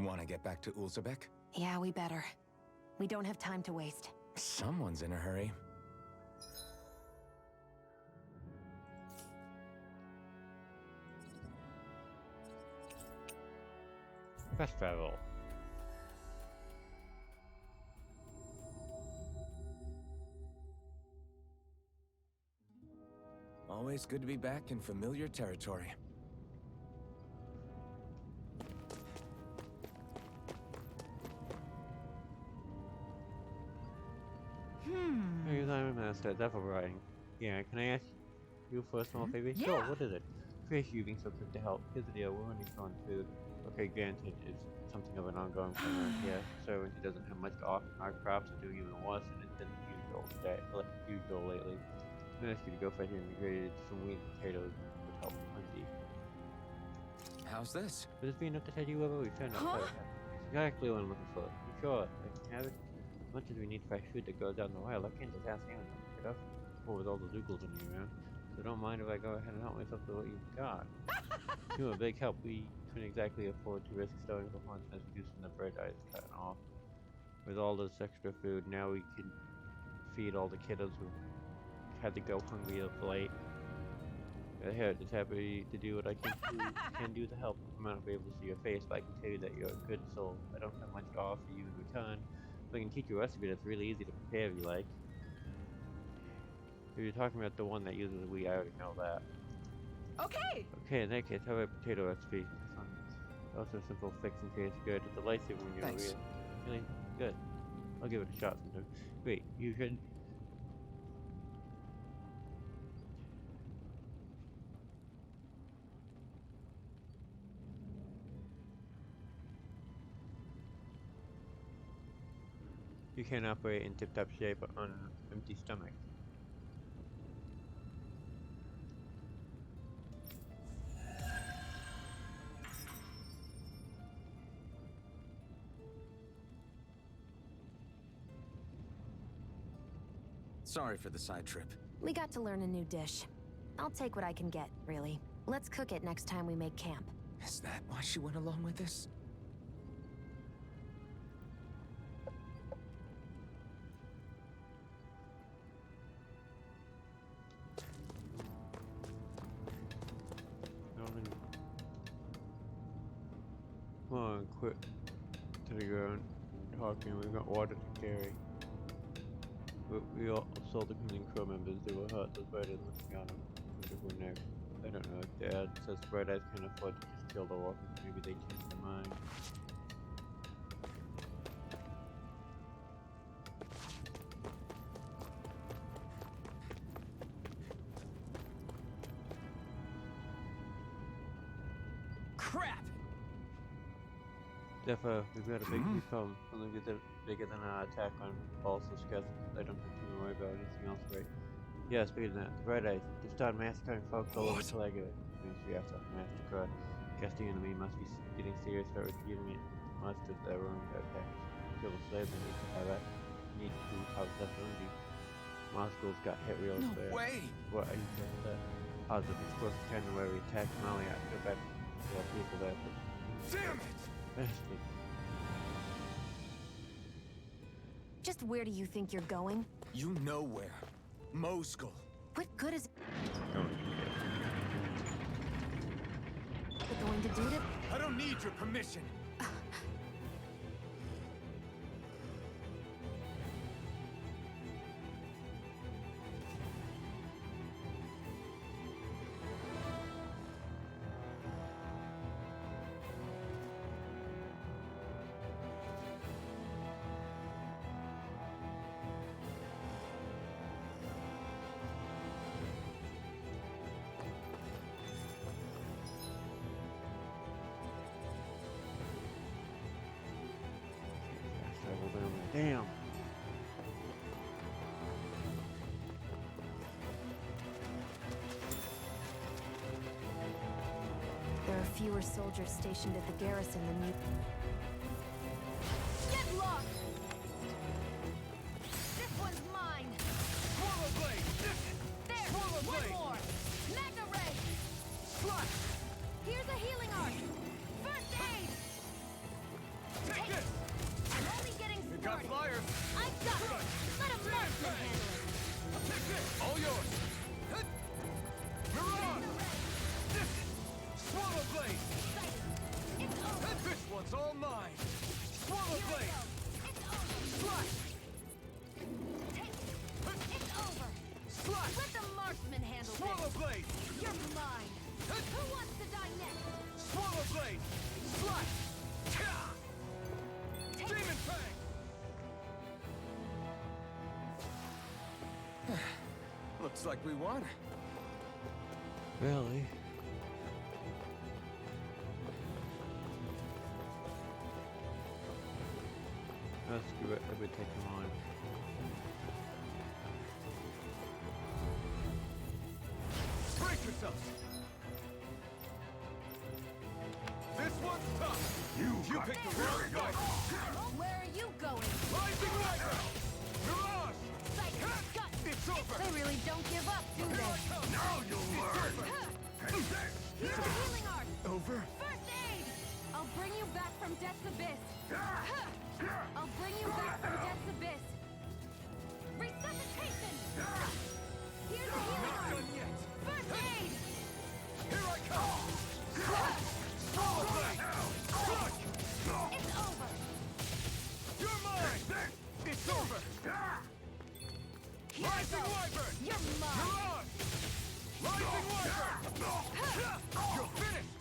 Want to get back to Ulzebek? Yeah, we better. We don't have time to waste. Someone's in a hurry. Fast travel. Always good to be back in familiar territory. Hey, I'm Master Devil Riding. Yeah, can I ask you for a small favor? Yeah. Sure, what is it? Appreciate you being so quick to help. Here's the deal, we're running on food. Okay, granted, it's something of an ongoing thing around here. So he doesn't have much off our crops to do even worse than it's been usual lately. I'm gonna ask you to go fetch and integrated some wheat and potatoes would help plenty. How's this? Would this be enough to tide you over? We found out it's exactly what I'm looking for. You sure? I can have it? As much as we need fresh food that goes out in the wild, I can't just ask anyone to pick it up. Or with all the Zoogles running around. So don't mind if I go ahead and help myself to what you've got. You're a big help. We couldn't exactly afford to risk starting the farm since reducing the bread I was cutting off. With all this extra food, now we can feed all the kiddos who had to go hungry up late. Here, just happy to do what I can do to help. I might not be able to see your face, but I can tell you that you're a good soul. I don't have much to offer you in return, but I can teach you a recipe that's really easy to prepare if you like. If you're talking about the one that uses wheat, I already know that. Okay. Okay, in that case, how about a potato recipe? This one's also a simple fix and tastes good. It's a lifesaver when you're Thanks. really good. I'll give it a shot sometime. Wait, you should. You can't operate in tip-top shape on an empty stomach. Sorry for the side trip. We got to learn a new dish. I'll take what I can get, really. Let's cook it next time we make camp. Is that why she went along with this? Come on, quit to the ground, talking. We've got water to carry. We all saw the coming crew members. They were hurt. Those Bright Eyes looking at them. When they're, I don't know. Dad says Bright Eyes can afford to just kill the walkers. Maybe they changed their mind. Crap! Therefore, we've got a big problem. Something bigger than our attack on also scares. I don't think we worry about anything else, right? Yeah, speaking of that, the Bright Eyes, they started massacring folks all over Telega. Means we have to massacre. Guess the enemy must be getting serious about repeating it. Must have their own attacks. Kill the slaves and need to have that. Need to have that energy. Moscow's got hit real bad. Way! What are you saying that? Positive, it's close to China where we attacked Mali. I feel bad for the people there, but Damn it! bastard. Just where do you think you're going? You know where. Moscow. What good is Don't it going to do to... I don't need your permission. Damn. There are fewer soldiers stationed at the garrison than you... Get lost! This one's mine! Swallow blade! There! Swallow One blade! more! Magna ray! Slash! Here's a healing art! First aid! Take this! I'm only getting You got started! flyers! I've got it! Let a marksman handle it! Take this! All yours! Hut! Mirage! Swallow blade! It's over! And this one's all mine! Swallow Here I blade! go! It's over! Slash! Take it! It's over! Slash! Let the marksman handle Swallow this! blade! You're mine! Who wants to die next? Swallow blade! Slash! Take Demon Fang! Looks like we won. Really? Let's do it. I would take him on. Brace yourself! This one's tough! You picked the wrong fight! Where are you going? Rising Rider! Mirage! Sight, gut! It's over! They really don't give up, do Here they? I come! Now you'll learn! Here's a healing art! Over? First aid! I'll bring you back from Death's Abyss! I'll bring you back from Death's Abyss! Resuscitation! Here's a healing Not art! done yet! First aid! Here I come! Swallow blade! Crush! It's over! You're mine! It's over! Here I Rising go! Wyvern! You're mine! Mirage! Rising Wyvern! You're finished!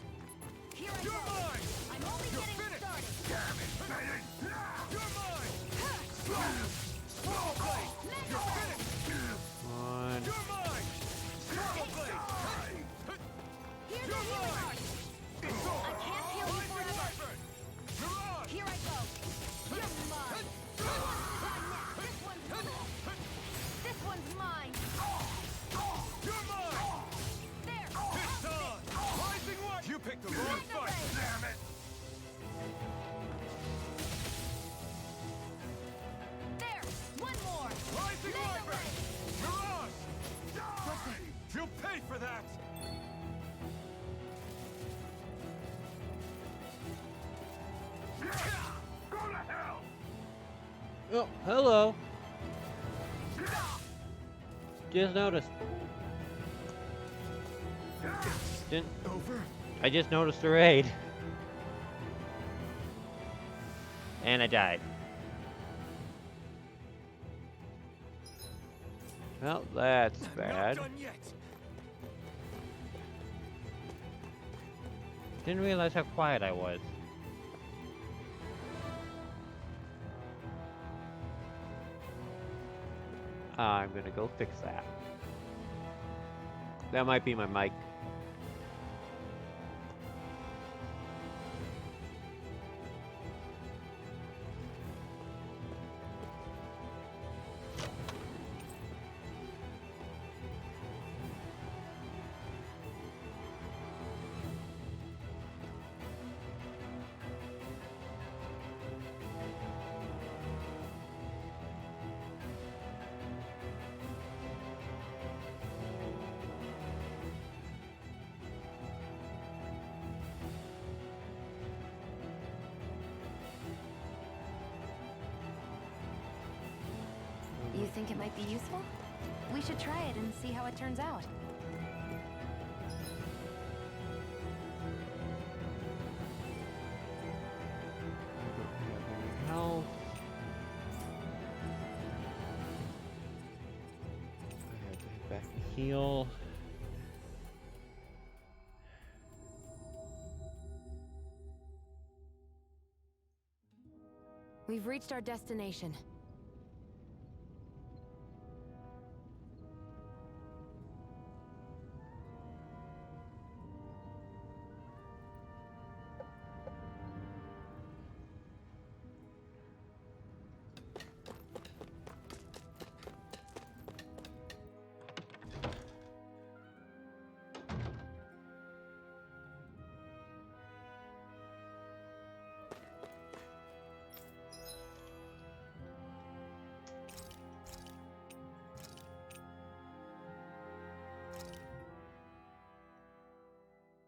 Here I You're go! mine! I'm only You're getting finished! started! Damn it! You're mine! Swallow blade! You're finished! One. You're mine! Swallow blade! Here's You're a healing mine! art! It's over! I can't heal you Rising forever! Wyvern! Mirage! Here I go! You're mine! Who wants to die next? This one's mine! This one's mine! You're mine! There! It's on! Rising Wyvern! You picked the wrong Magna fight! ray! Damn it! There! One more! Rising Magna Wyvern! ray! Mirage! You'll pay for that! Go to hell! Oh, hello. Just noticed. Didn't. Over? I just noticed the raid. And I died. Well, that's bad. Not done yet. Didn't realize how quiet I was. I'm gonna go fix that. That might be my mic. You think it might be useful? We should try it and see how it turns out. Health. I have to head back to heal. We've reached our destination.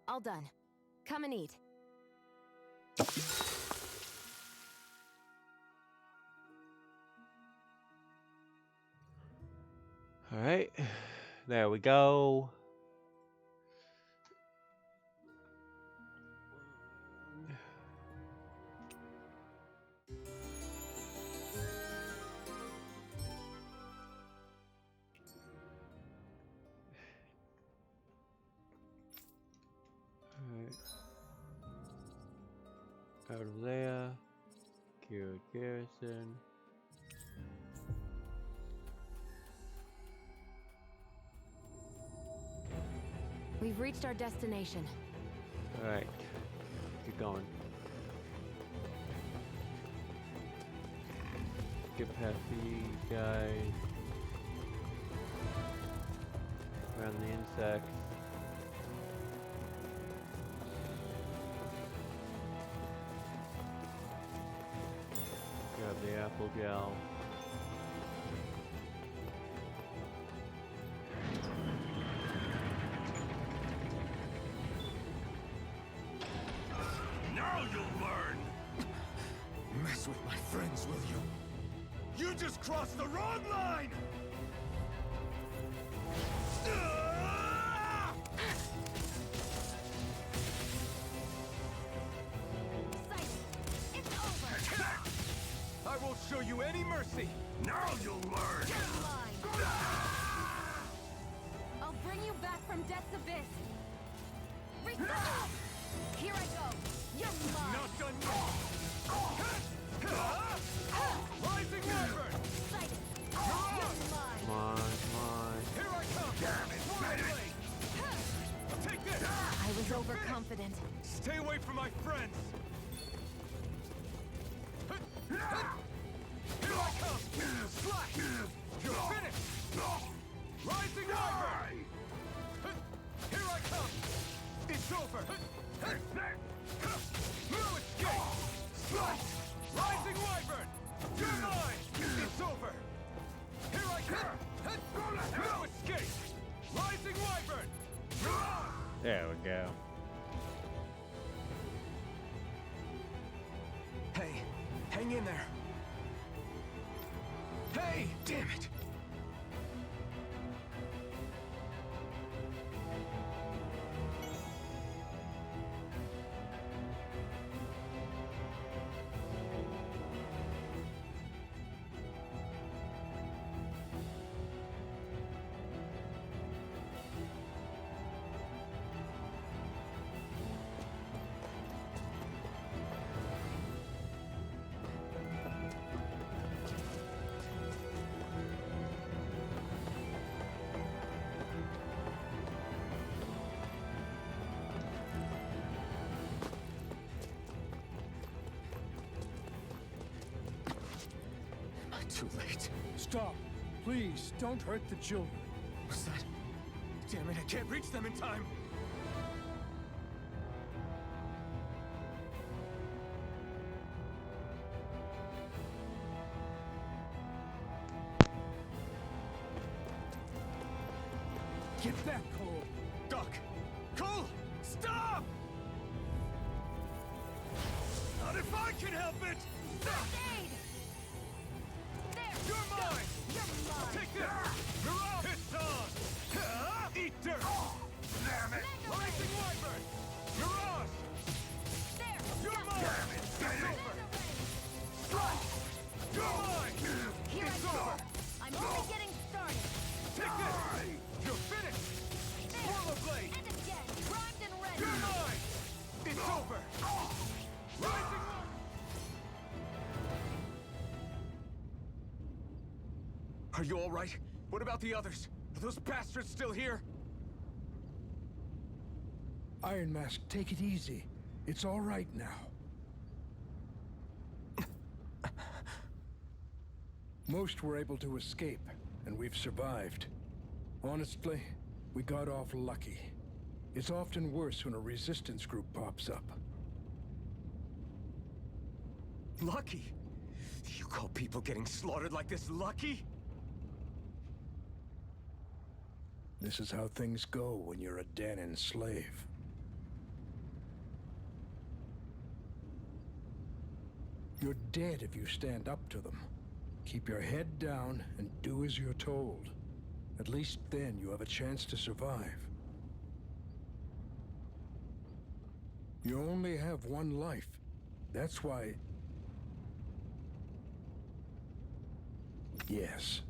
All done. Come and eat. All right, there we go. Out of there, Kira Garrison. We've reached our destination. Alright, keep going. Get past these guys. Around the insects. Grab the apple gel. Now you'll learn. Mess with my friends, will you? You just crossed the wrong line. It's over. I won't show you any mercy. Now you'll learn. You're mine. I'll bring you back from death's abyss. Restore. Here I go. You're mine. Not done yet. Rising Wyvern. Sight. You're You're on. mine. Come on. Here I come. Damn it, Blade. Take this. I was overconfident. Stay away from my friends. Here I come. Slash. You're finished. Rising Wyvern. Here I come. It's over. No escape. Slash. Rising Wyvern. You're mine. It's over. Here I come. No escape. Rising Wyvern. There we go. Hey, hang in there. Hey, damn it. Too late. Stop. Please, don't hurt the children. What's that? Damn it, I can't reach them in time! Get back, Cole. Doc! Cole! Stop! Not if I can help it! First aid! There! You're mine! You're mine! Take this! Mirage! It's on! Eat dirt! Damn it! Mega Rising Ray! Wyvern! Mirage! There! You're mine! Damn it! Get It's it! over! Mega Ray! Strike! You're mine! Here It's I go! over! I'm only getting started! Take this! You're finished! There! Swirl blade! And again! Primed and ready! You're mine! It's over! Rising Are you all right? What about the others? Are those bastards still here? Iron Mask, take it easy. It's all right now. Most were able to escape, and we've survived. Honestly, we got off lucky. It's often worse when a resistance group pops up. Lucky? You call people getting slaughtered like this lucky? This is how things go when you're a Danan slave. You're dead if you stand up to them. Keep your head down and do as you're told. At least then you have a chance to survive. You only have one life. That's why... Yes.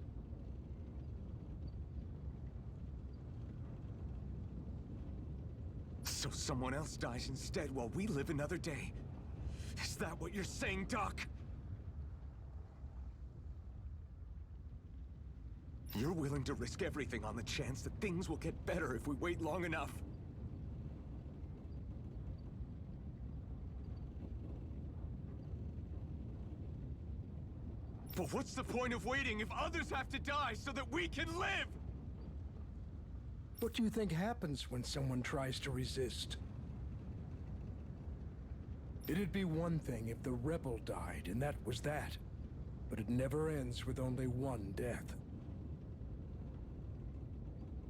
So someone else dies instead while we live another day. Is that what you're saying, Doc? You're willing to risk everything on the chance that things will get better if we wait long enough. But what's the point of waiting if others have to die so that we can live? What do you think happens when someone tries to resist? It'd be one thing if the rebel died, and that was that. But it never ends with only one death.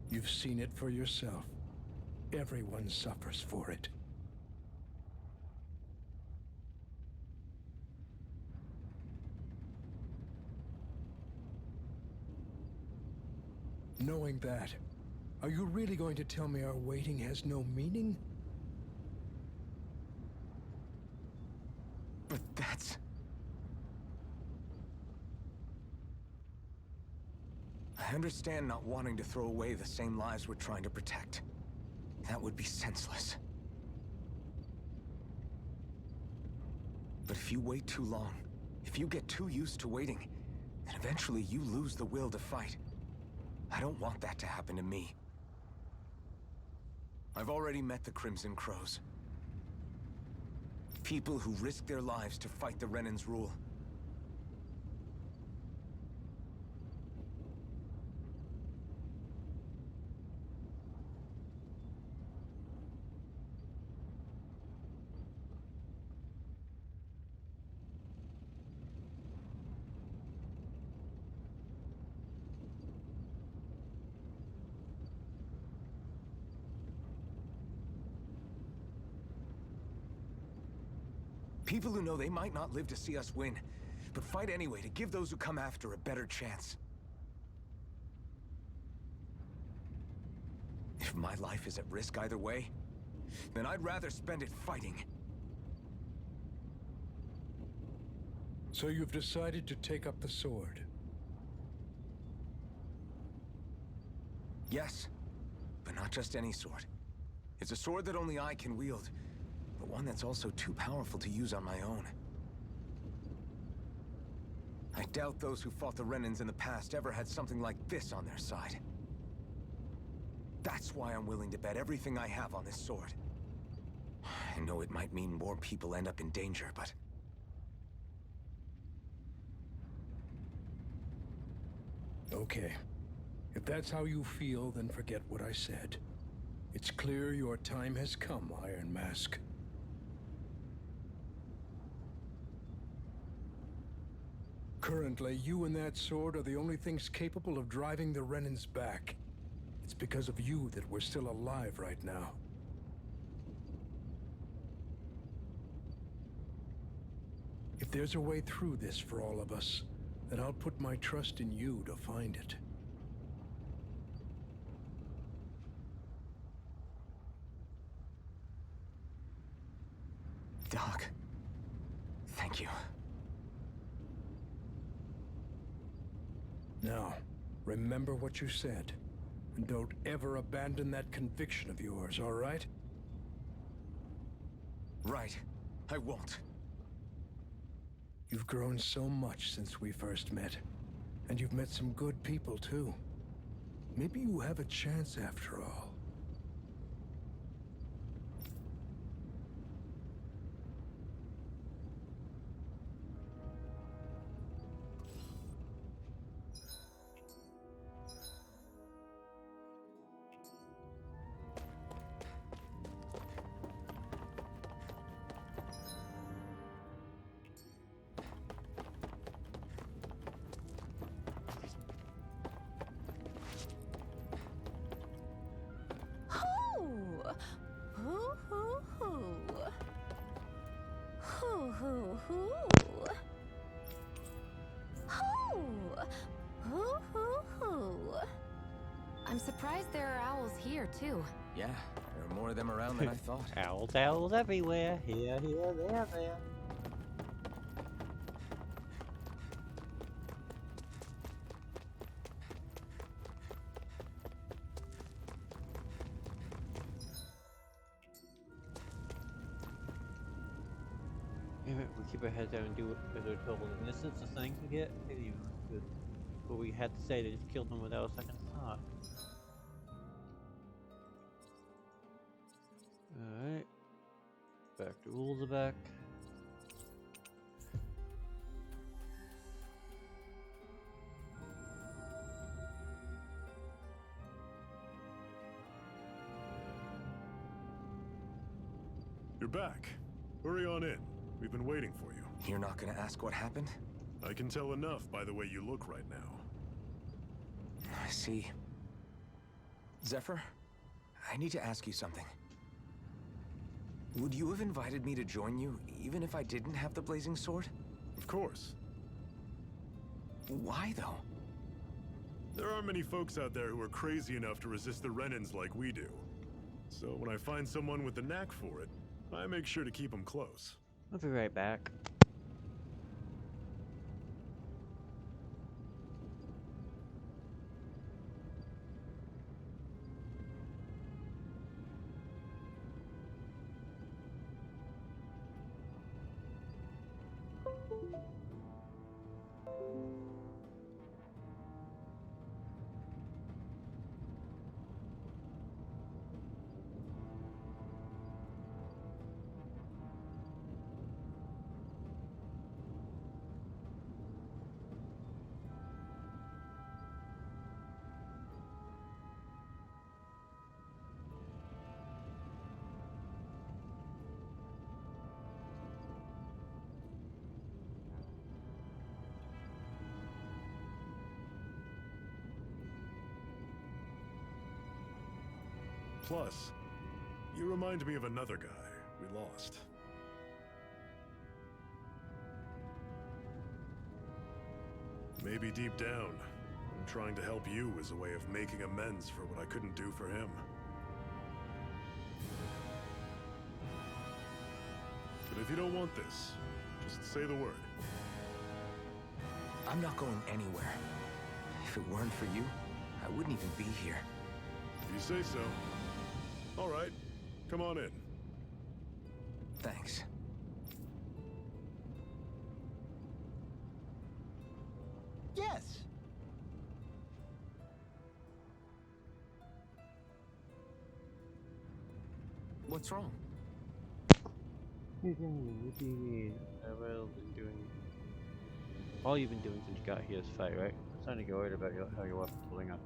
You've seen it for yourself. Everyone suffers for it. Knowing that, are you really going to tell me our waiting has no meaning? But that's... I understand not wanting to throw away the same lives we're trying to protect. That would be senseless. But if you wait too long, if you get too used to waiting, then eventually you lose the will to fight. I don't want that to happen to me. I've already met the Crimson Crows. People who risk their lives to fight the Renan's rule. People who know they might not live to see us win, but fight anyway to give those who come after a better chance. If my life is at risk either way, then I'd rather spend it fighting. So you've decided to take up the sword. Yes, but not just any sword. It's a sword that only I can wield, but one that's also too powerful to use on my own. I doubt those who fought the Renans in the past ever had something like this on their side. That's why I'm willing to bet everything I have on this sword. I know it might mean more people end up in danger, but... Okay. If that's how you feel, then forget what I said. It's clear your time has come, Iron Mask. Currently, you and that sword are the only things capable of driving the Renans back. It's because of you that we're still alive right now. If there's a way through this for all of us, then I'll put my trust in you to find it. Doc, thank you. Now, remember what you said, and don't ever abandon that conviction of yours, all right? Right. I won't. You've grown so much since we first met, and you've met some good people, too. Maybe you have a chance after all. I'm surprised there are owls here, too. Yeah, there are more of them around than I thought. Owls, owls everywhere. Here, there. Damn it, we keep our heads down and do what they're told. And this is the thing to get? Maybe even good. What we had to say, they just killed them without a second thought. Alright. Back to Ulzebek. You're back. Hurry on in. We've been waiting for you. You're not gonna ask what happened? I can tell enough by the way you look right now. I see. Zephyr, I need to ask you something. Would you have invited me to join you, even if I didn't have the blazing sword? Of course. Why, though? There aren't many folks out there who are crazy enough to resist the Renans like we do. So when I find someone with the knack for it, I make sure to keep them close. I'll be right back. Plus, you remind me of another guy we lost. Maybe deep down, I'm trying to help you as a way of making amends for what I couldn't do for him. But if you don't want this, just say the word. I'm not going anywhere. If it weren't for you, I wouldn't even be here. If you say so. All right, come on in. Thanks. Yes. What's wrong? What do you mean? I've been doing... All you've been doing since you got here is fight, right? starting to get worried about how your weapon's holding up.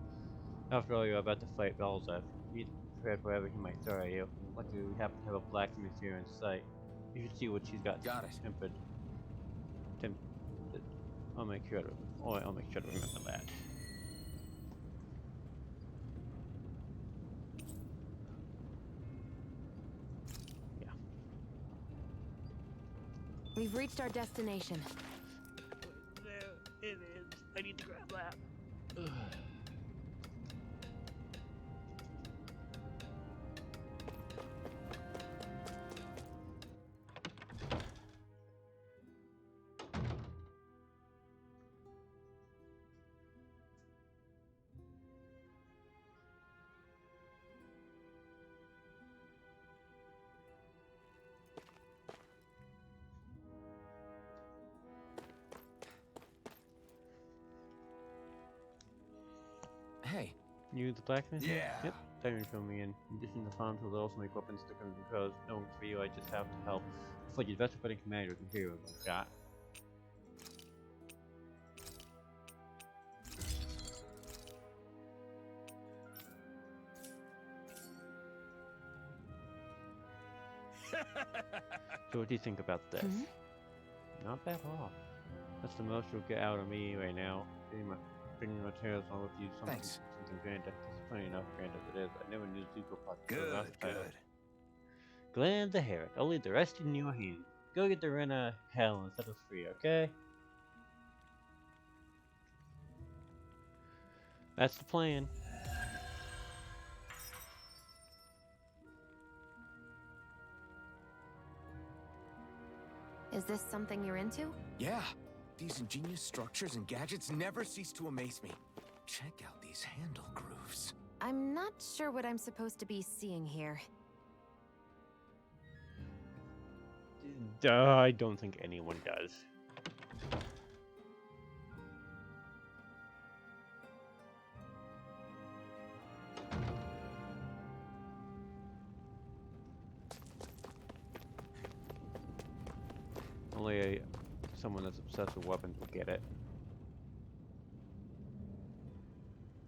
After all, you're about to fight Belzev. Be prepared for whatever he might throw at you. Luckily, we happen to have a blacksmith here in sight. You should see what she's got. Got it. I'll make sure to. I'll make sure to remember that. Yeah. We've reached our destination. There it is. I need to grab that. Hey. You the blacksmith? Yeah. Yep. Time to fill me in. In addition to farms, will also make weapons to come to cause. No for you, I just have to help. It's like you're best putting commander with a hero like that. So what do you think about this? Not bad at all. That's the most you'll get out of me right now. Bringing materials on with you. Thanks. Something grand. Funny enough, grand as it is, I never knew Zuko pots. Good. Glad to hear it. I'll leave the rest in your hands. Go get the Rena hell and set us free, okay? That's the plan. Is this something you're into? Yeah. These ingenious structures and gadgets never cease to amaze me. Check out these handle grooves. I'm not sure what I'm supposed to be seeing here. I don't think anyone does. Only someone that's obsessed with weapons will get it.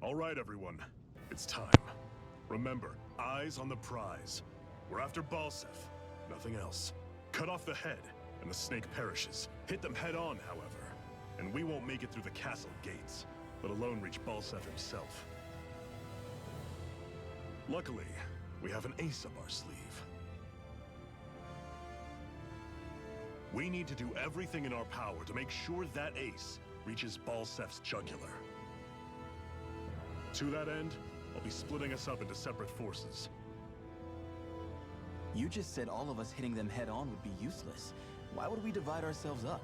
All right, everyone. It's time. Remember, eyes on the prize. We're after Balsef, nothing else. Cut off the head, and the snake perishes. Hit them head on, however, and we won't make it through the castle gates, let alone reach Balsef himself. Luckily, we have an ace up our sleeve. We need to do everything in our power to make sure that ace reaches Balsef's jugular. To that end, I'll be splitting us up into separate forces. You just said all of us hitting them head on would be useless. Why would we divide ourselves up?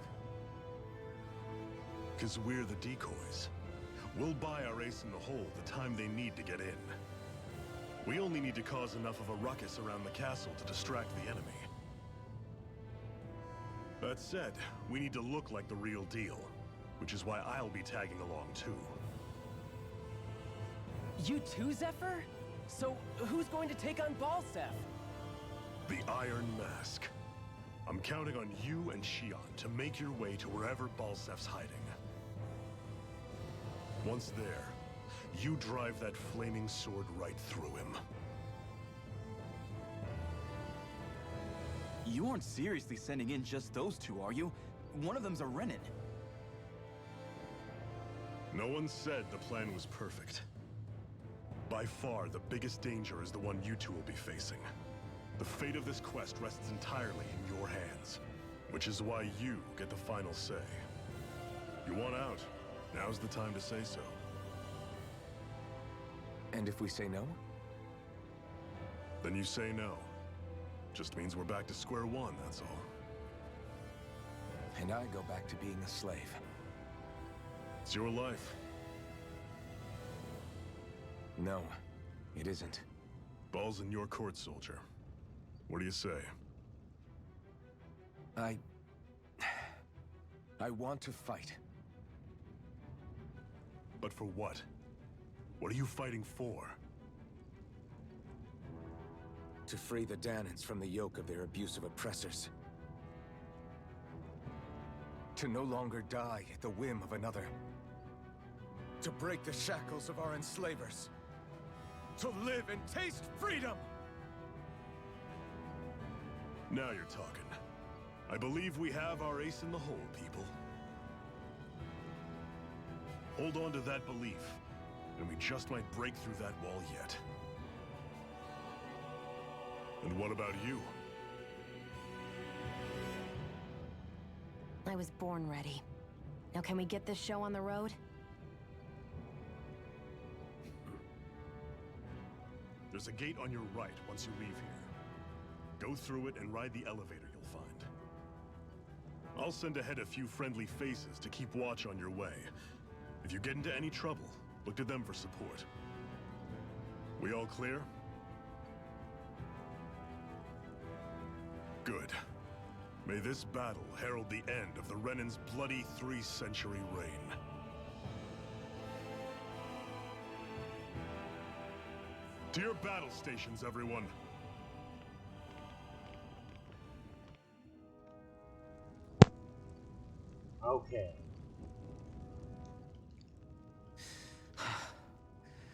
Because we're the decoys. We'll buy our ace in the hole the time they need to get in. We only need to cause enough of a ruckus around the castle to distract the enemy. That said, we need to look like the real deal, which is why I'll be tagging along too. You too, Zephyr? So, who's going to take on Balsef? The Iron Mask. I'm counting on you and Shion to make your way to wherever Balsef's hiding. Once there, you drive that flaming sword right through him. You aren't seriously sending in just those two, are you? One of them's a Renin. No one said the plan was perfect. By far, the biggest danger is the one you two will be facing. The fate of this quest rests entirely in your hands, which is why you get the final say. You want out? Now's the time to say so. And if we say no? Then you say no. Just means we're back to square one, that's all. And I go back to being a slave. It's your life. No, it isn't. Ball's in your court, soldier. What do you say? I want to fight. But for what? What are you fighting for? To free the Dahnans from the yoke of their abusive oppressors. To no longer die at the whim of another. To break the shackles of our enslavers. To live and taste freedom! Now you're talking. I believe we have our ace in the hole, people. Hold on to that belief, and we just might break through that wall yet. And what about you? I was born ready. Now can we get this show on the road? There's a gate on your right once you leave here. Go through it and ride the elevator you'll find. I'll send ahead a few friendly faces to keep watch on your way. If you get into any trouble, look to them for support. We all clear? Good. May this battle herald the end of the Renan's bloody 3-century reign. To your battle stations, everyone. Okay.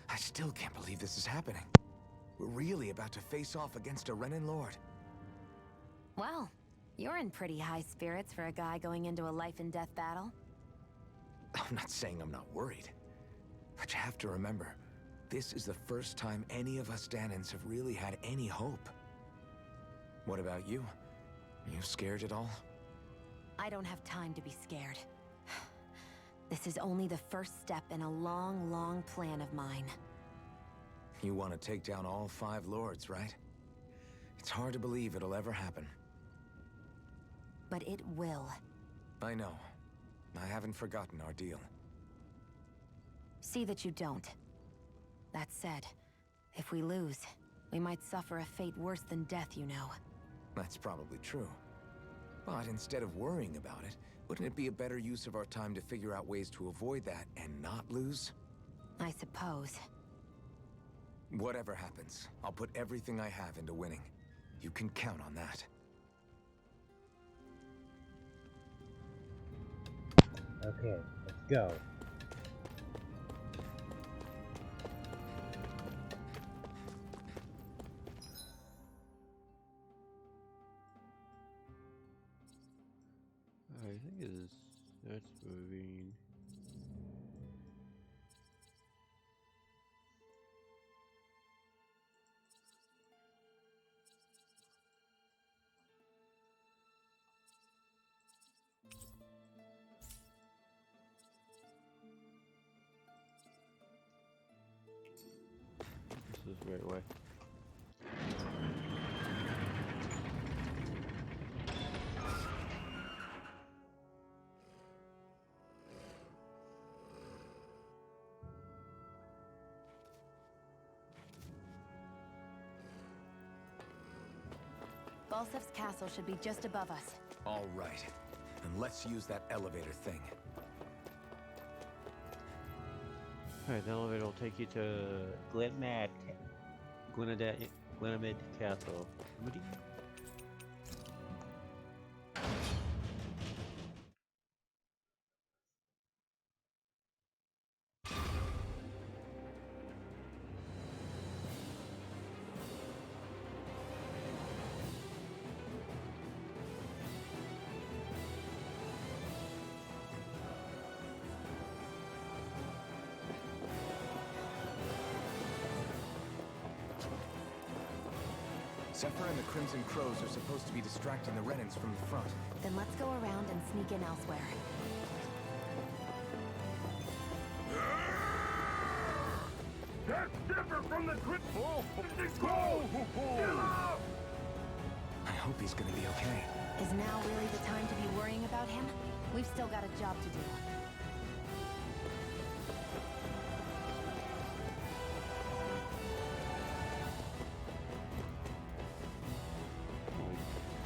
I still can't believe this is happening. We're really about to face off against a Renan Lord. Well, you're in pretty high spirits for a guy going into a life-and-death battle. I'm not saying I'm not worried. But you have to remember, this is the first time any of us Danans have really had any hope. What about you? You scared at all? I don't have time to be scared. This is only the first step in a long, long plan of mine. You want to take down all 5 lords, right? It's hard to believe it'll ever happen. But it will. I know. I haven't forgotten our deal. See that you don't. That said, if we lose, we might suffer a fate worse than death, you know. That's probably true. But instead of worrying about it, wouldn't it be a better use of our time to figure out ways to avoid that and not lose? I suppose. Whatever happens, I'll put everything I have into winning. You can count on that. Okay, let's go. I think that's moving. This is the right way. Balsef's castle should be just above us. All right. And let's use that elevator thing. Alright, the elevator will take you to Glenmad Castle. Zephyr and the Crimson Crows are supposed to be distracting the Renans from the front. Then let's go around and sneak in elsewhere. That's Zephyr from the Crypt. I hope he's gonna be okay. Is now really the time to be worrying about him? We've still got a job to do.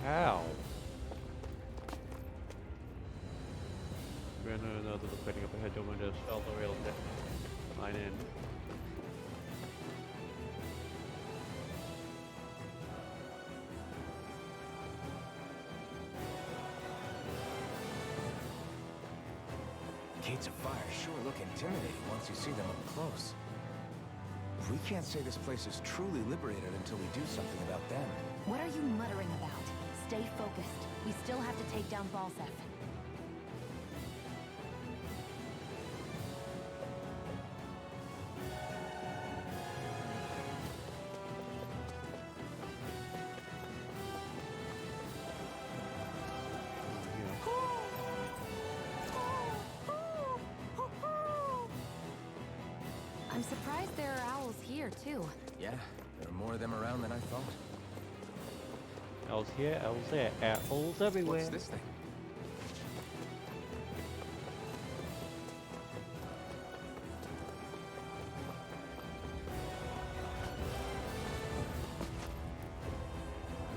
How? Ran another putting up ahead to windows, fell the rail deck. Line in. Gates of Fire sure look intimidating once you see them up close. We can't say this place is truly liberated until we do something about them. What are you muttering about? Stay focused. We still have to take down Balsef. I'm surprised there are owls here, too. Yeah, there are more of them around than I thought. Owls here, owls there, owls everywhere. What's this thing?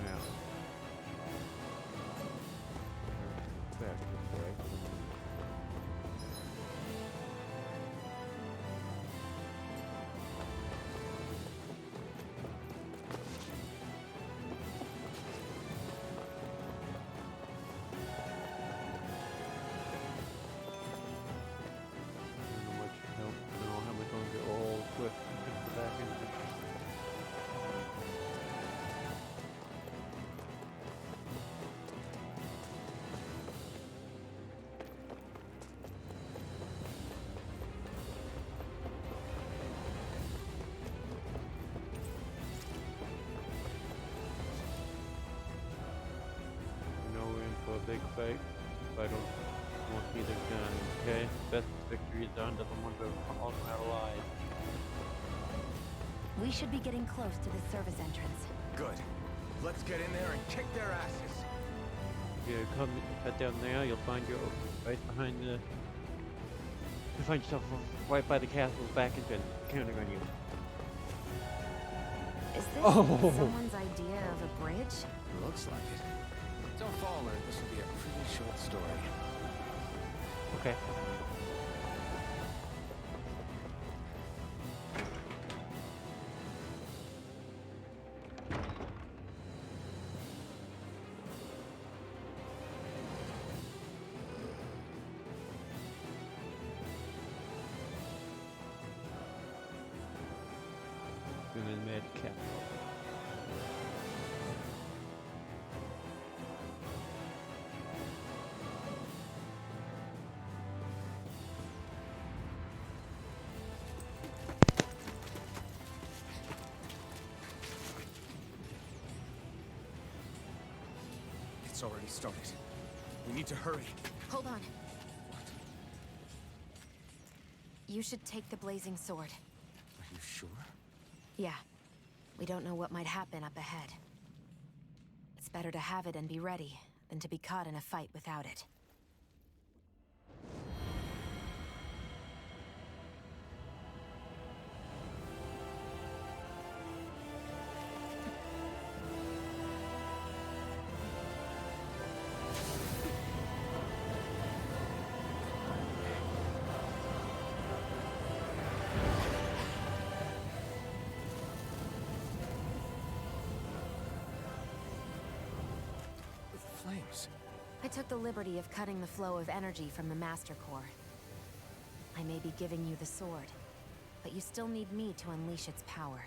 Yeah. Back this way. Big fight. I don't want either gun, okay? Best victory is done, doesn't want to all out alive. We should be getting close to the service entrance. Good. Let's get in there and kick their asses. If you head down there, you'll find your right behind the. You find yourself right by the castle's back entrance, counting on you. Is this someone's idea of a bridge? Looks like it. Don't fall, or this will be a pretty short story. Okay. Human made capital. It's already started. We need to hurry. Hold on. You should take the blazing sword. Are you sure? Yeah. We don't know what might happen up ahead. It's better to have it and be ready than to be caught in a fight without it. Flames. I took the liberty of cutting the flow of energy from the Master Core. I may be giving you the sword, but you still need me to unleash its power.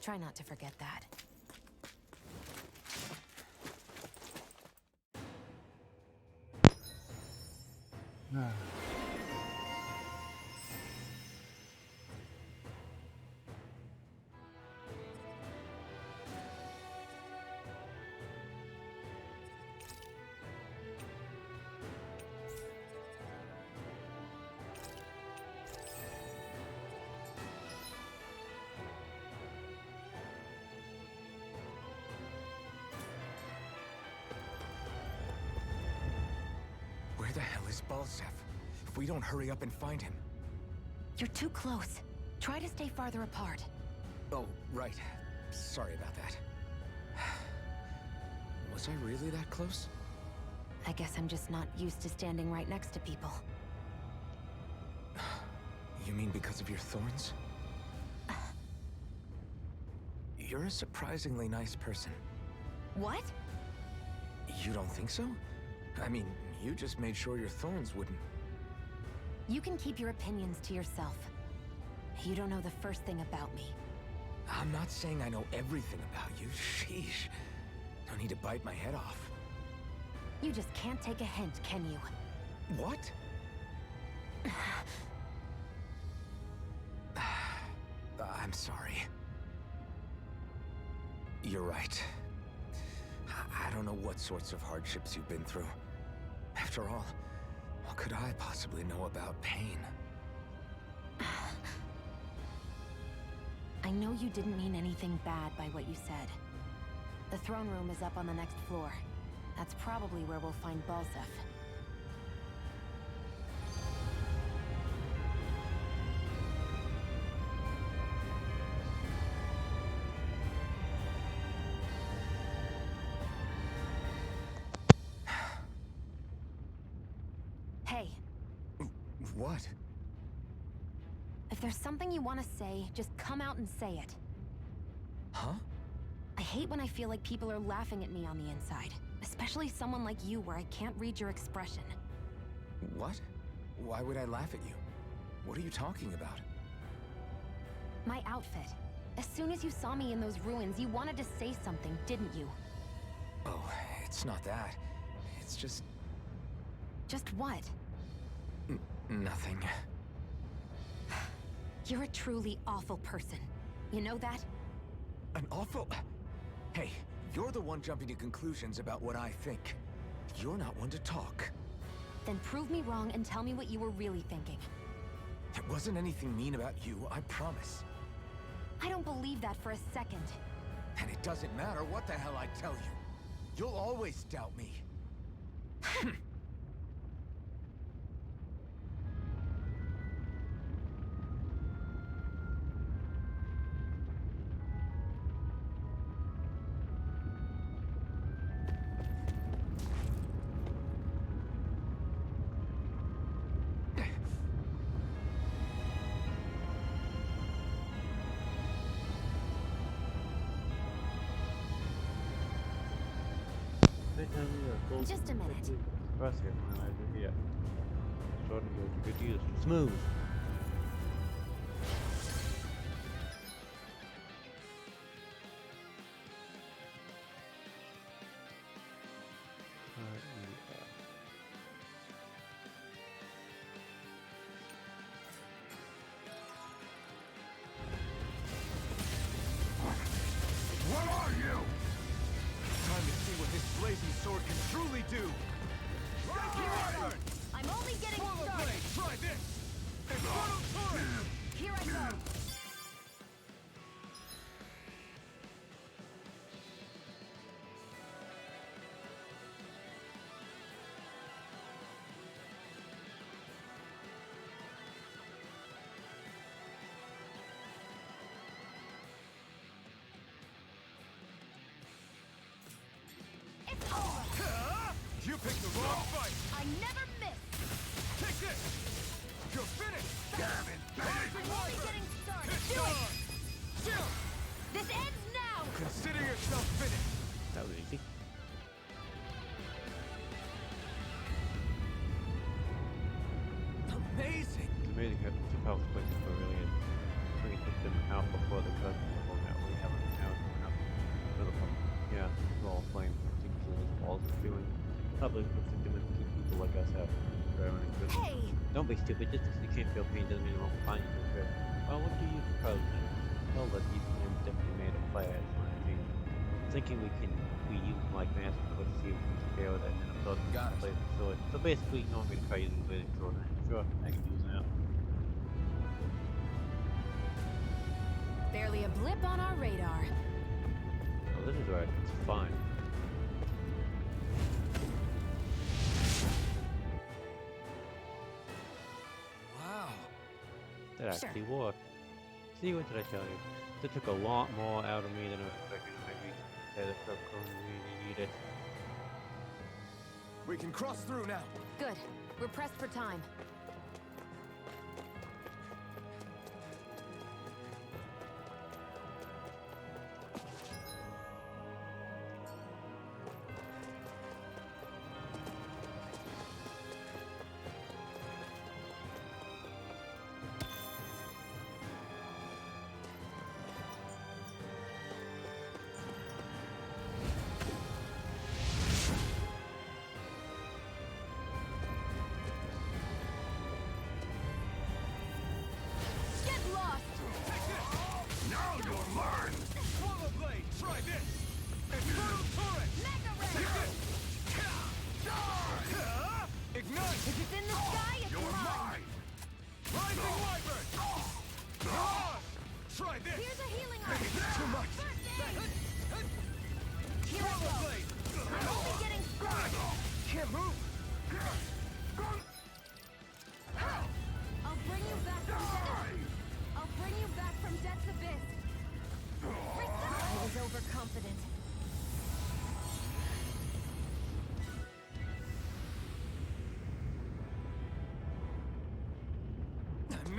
Try not to forget that. Where the hell is Balsef? If we don't hurry up and find him... You're too close. Try to stay farther apart. Oh, right. Sorry about that. Was I really that close? I guess I'm just not used to standing right next to people. You mean because of your thorns? You're a surprisingly nice person. What? You don't think so? I mean, You just made sure your thorns wouldn't... You can keep your opinions to yourself. You don't know the first thing about me. I'm not saying I know everything about you. Sheesh. No need to bite my head off. You just can't take a hint, can you? What? I'm sorry. You're right. I don't know what sorts of hardships you've been through. After all, what could I possibly know about pain? I know you didn't mean anything bad by what you said. The throne room is up on the next floor. That's probably where we'll find Balseph. Hey. What? If there's something you want to say, just come out and say it. Huh? I hate when I feel like people are laughing at me on the inside. Especially someone like you where I can't read your expression. What? Why would I laugh at you? What are you talking about? My outfit. As soon as you saw me in those ruins, you wanted to say something, didn't you? Oh, it's not that. It's just... Just what? Nothing. You're a truly awful person. You know that? An awful... Hey, you're the one jumping to conclusions about what I think. You're not one to talk. Then prove me wrong and tell me what you were really thinking. It wasn't anything mean about you, I promise. I don't believe that for a second. And it doesn't matter what the hell I tell you. You'll always doubt me. Just a minute. Gracias, my library. Starting to good use. Smooth. What are you? Time to see what this blazing sword can truly do. I'm only getting Swallow started. blade, try this. Infernal torrent. Here I go. It's over. You picked the wrong fight. I never miss. Take this. You're finished. Damn it, I'm only getting started. It's Do it. done. Chill. This ends now. Consider yourself finished. That was easy. Amazing! The music had to power quick for really bring them out before the curtain level that we haven't now enough for the problem. Yeah, it's all flame things that his walls are doing. Probably puts it to keep people like us out there and good. Hey! Don't be stupid, just because you can't feel pain doesn't mean you won't find you good. Well, what do you propose then? Well, that these men definitely made a play, I just want to think. Thinking we use them like mass to see if we can scale it and then upload them Got to it. play the sword. So basically, you want me to try using the sword? Sure, I can use that. Barely a blip on our radar. Oh, this is right. It's fine. Wow. That actually worked. See, what did I tell you? That took a lot more out of me than I was expecting. Maybe say the popcorn really need it. We can cross through now. Good. We're pressed for time.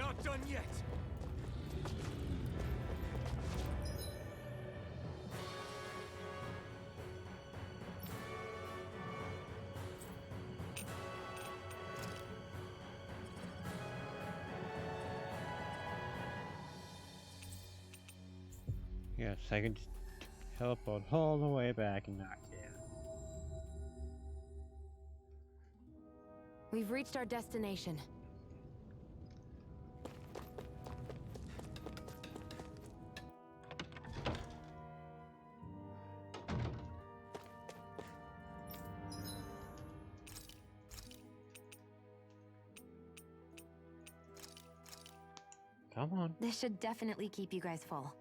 not done yet! Yes, I can just teleport all the way back and knock you out. We've reached our destination. Come on. This should definitely keep you guys full.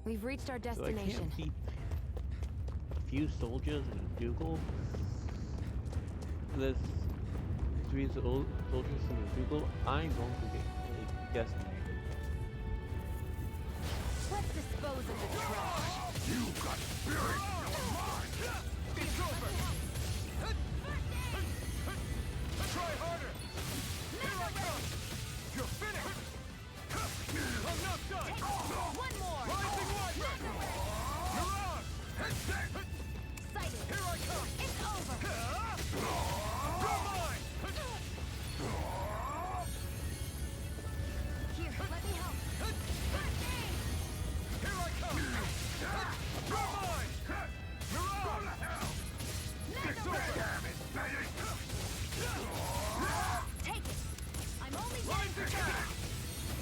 We've reached our So I destination. can't keep a few soldiers in a Dougal. There's 3 soldiers in a Dougal. I'm going to get decimated. Let's dispose of the trash. You got spirit in your mind! It's over! Try harder! Here I come! You're finished! I'm not done! One more. Rising Wyvern! You're on! Sighted. Here I come! It's over. You're mine! Here, let me help. Here I come! You're mine! You're on! It's over! Take it. I'm only Rise getting again!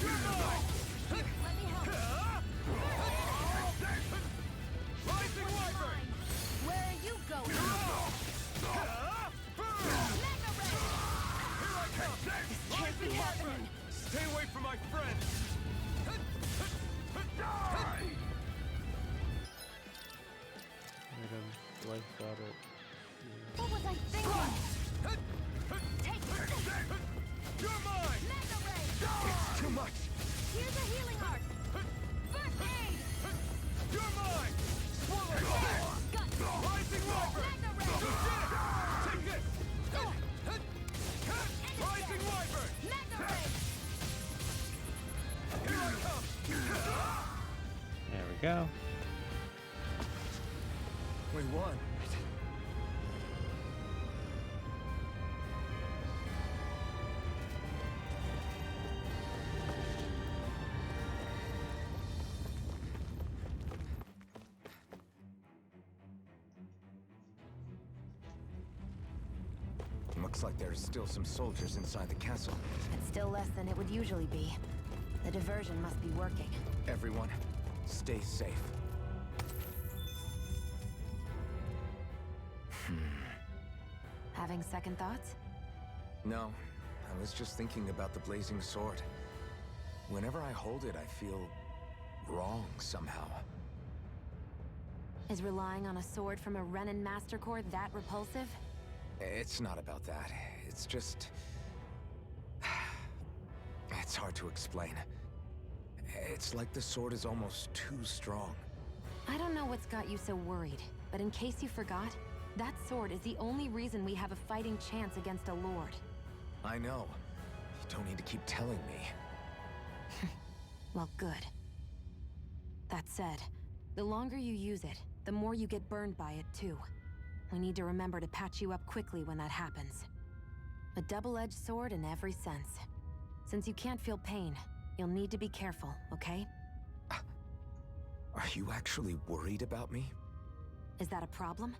You're mine! Here, let me help. Rising Wyvern! Where are you going? Mega Ray! Here I come! Can't be happening. Stay away from my friends! Die! Life got it. What was I thinking? Take it. You're mine! Mega Ray! It's too much! Here's a healing art. First aid. You're mine! Swallow! Gut. Rising Wyvern! Mega Ray! You did it! Take this! Rising Wyvern! Mega Ray! Here I come! There we go. We won. Looks like there's still some soldiers inside the castle. It's still less than it would usually be. The diversion must be working. Everyone, stay safe. Having second thoughts? No, I was just thinking about the blazing sword. Whenever I hold it, I feel wrong somehow. Is relying on a sword from a Renan Master Corps that repulsive? It's not about that. It's just... It's hard to explain. It's like the sword is almost too strong. I don't know what's got you so worried, but in case you forgot, that sword is the only reason we have a fighting chance against a lord. I know. You don't need to keep telling me. Well, good. That said, the longer you use it, the more you get burned by it, too. We need to remember to patch you up quickly when that happens. A double-edged sword in every sense. Since you can't feel pain, you'll need to be careful, okay? Are you actually worried about me? Is that a problem?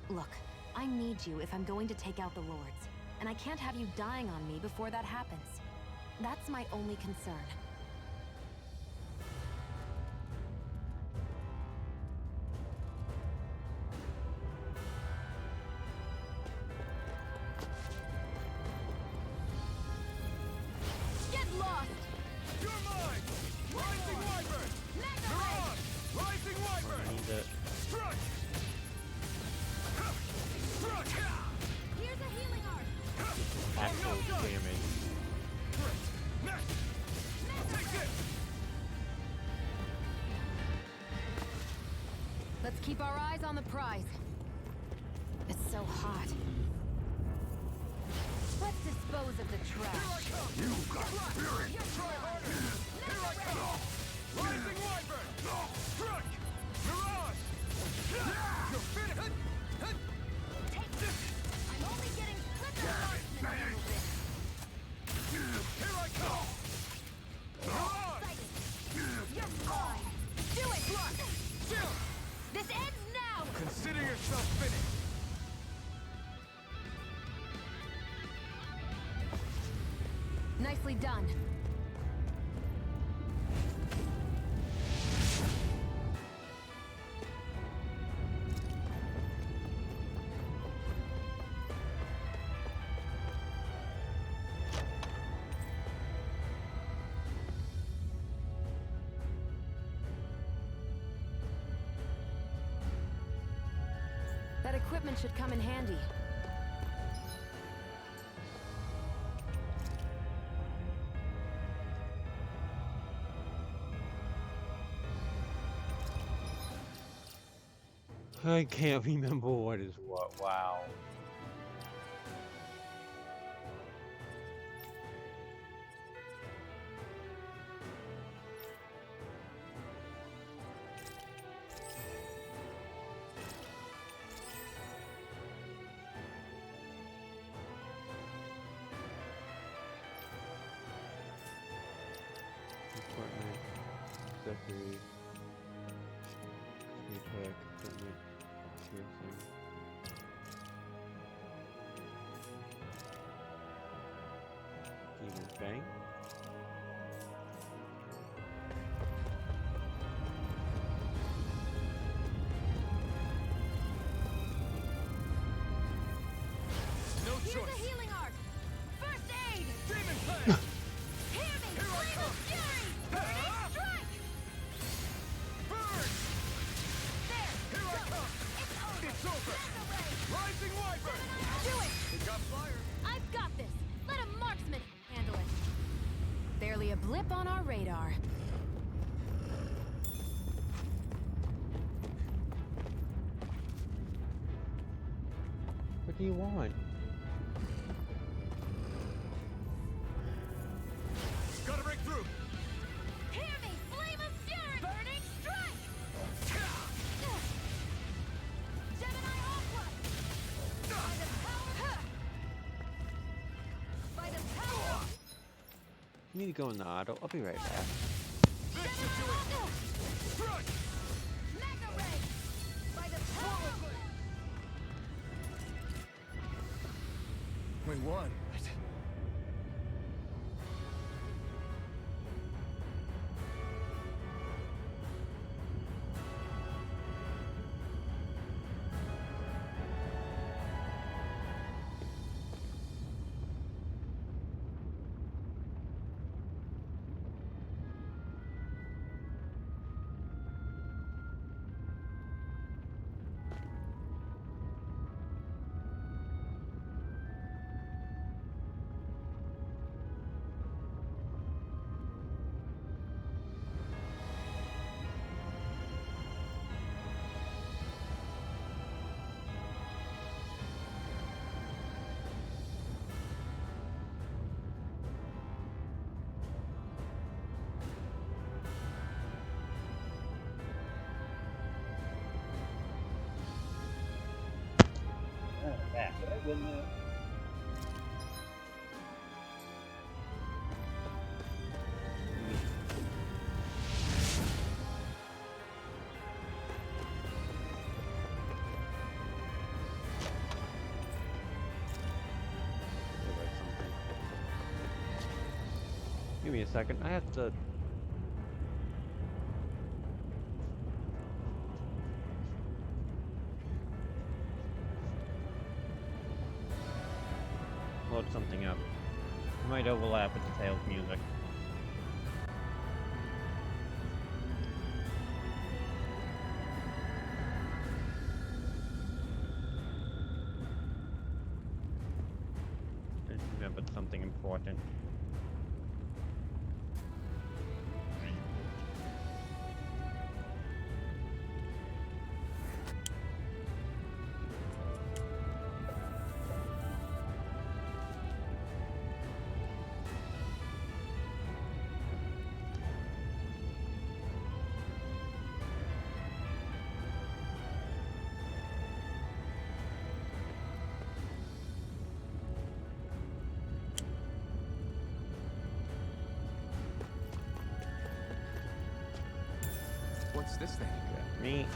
Look, I need you if I'm going to take out the lords, and I can't have you dying on me before that happens. That's my only concern. Let's keep our eyes on the prize. It's so hot. Let's dispose of the trash. You got spirit! Try harder! Here I come! Rising Wyvern! Strike! Mirage! You're finished! Take this! I'm only getting slippery marksman a little bit. Here I come! Mirage! You're mine! Do it! Chill! This ends now! Consider yourself finished! Nicely done. That equipment should come in handy. I can't remember what is what. Wow. Equipment, accessories, repair, equipment, piercing. Demon Fang. No Here's choice! a healing arc! First aid! Demon Fang! Hear me! Here I Flame come! of Fury! Burning strike! Burn! There! Here I go. come! It's over! It's over! Mega ray! Rising Wyvern! Do it! It got fire! I've got this! Let a marksman handle it! Barely a blip on our radar. What do you want? Gotta break through! Hear me! Flame of Fury! Burning strike! Gemini Opera! By the power... By the power... You need to go in the auto. I'll be right back. This should do it! Strike! Mega ray! By the power... We won. Give me a second. I have to. Load something up. It might overlap with the Tales music. I just remembered something important. What's this thing? Got me.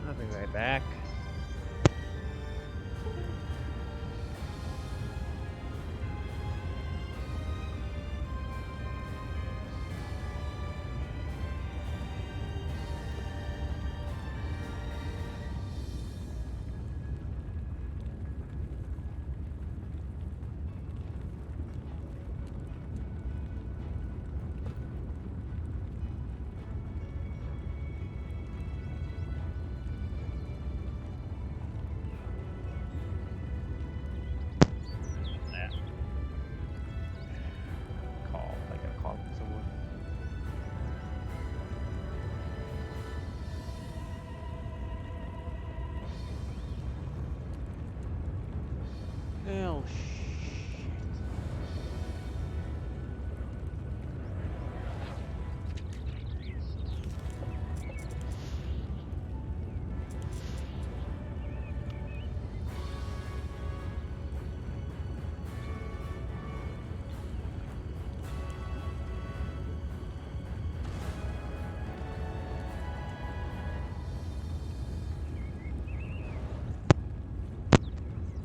I'll be right back. That call, I got call from someone. Oh shit.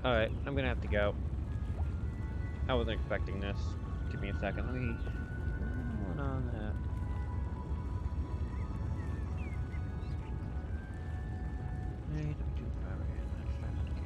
Alright, I'm gonna have to go. I wasn't expecting this. Give me a second. Let me. What on that? Hey, don't do power in. Let's try not to get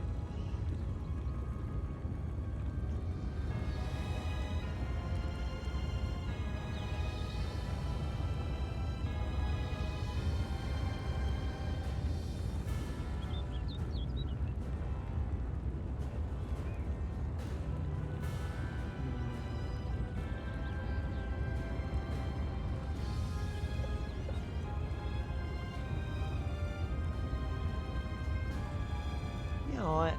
You know what?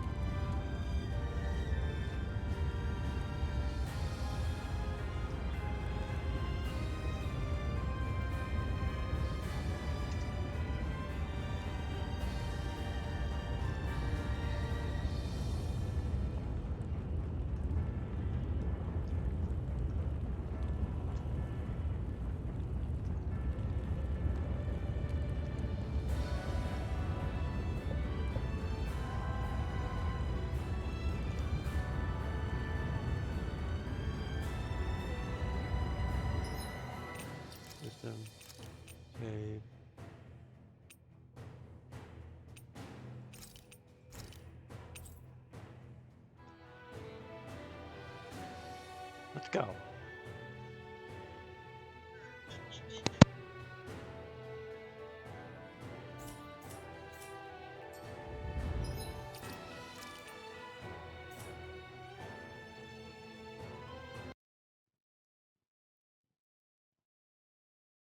System. Save. Let's go.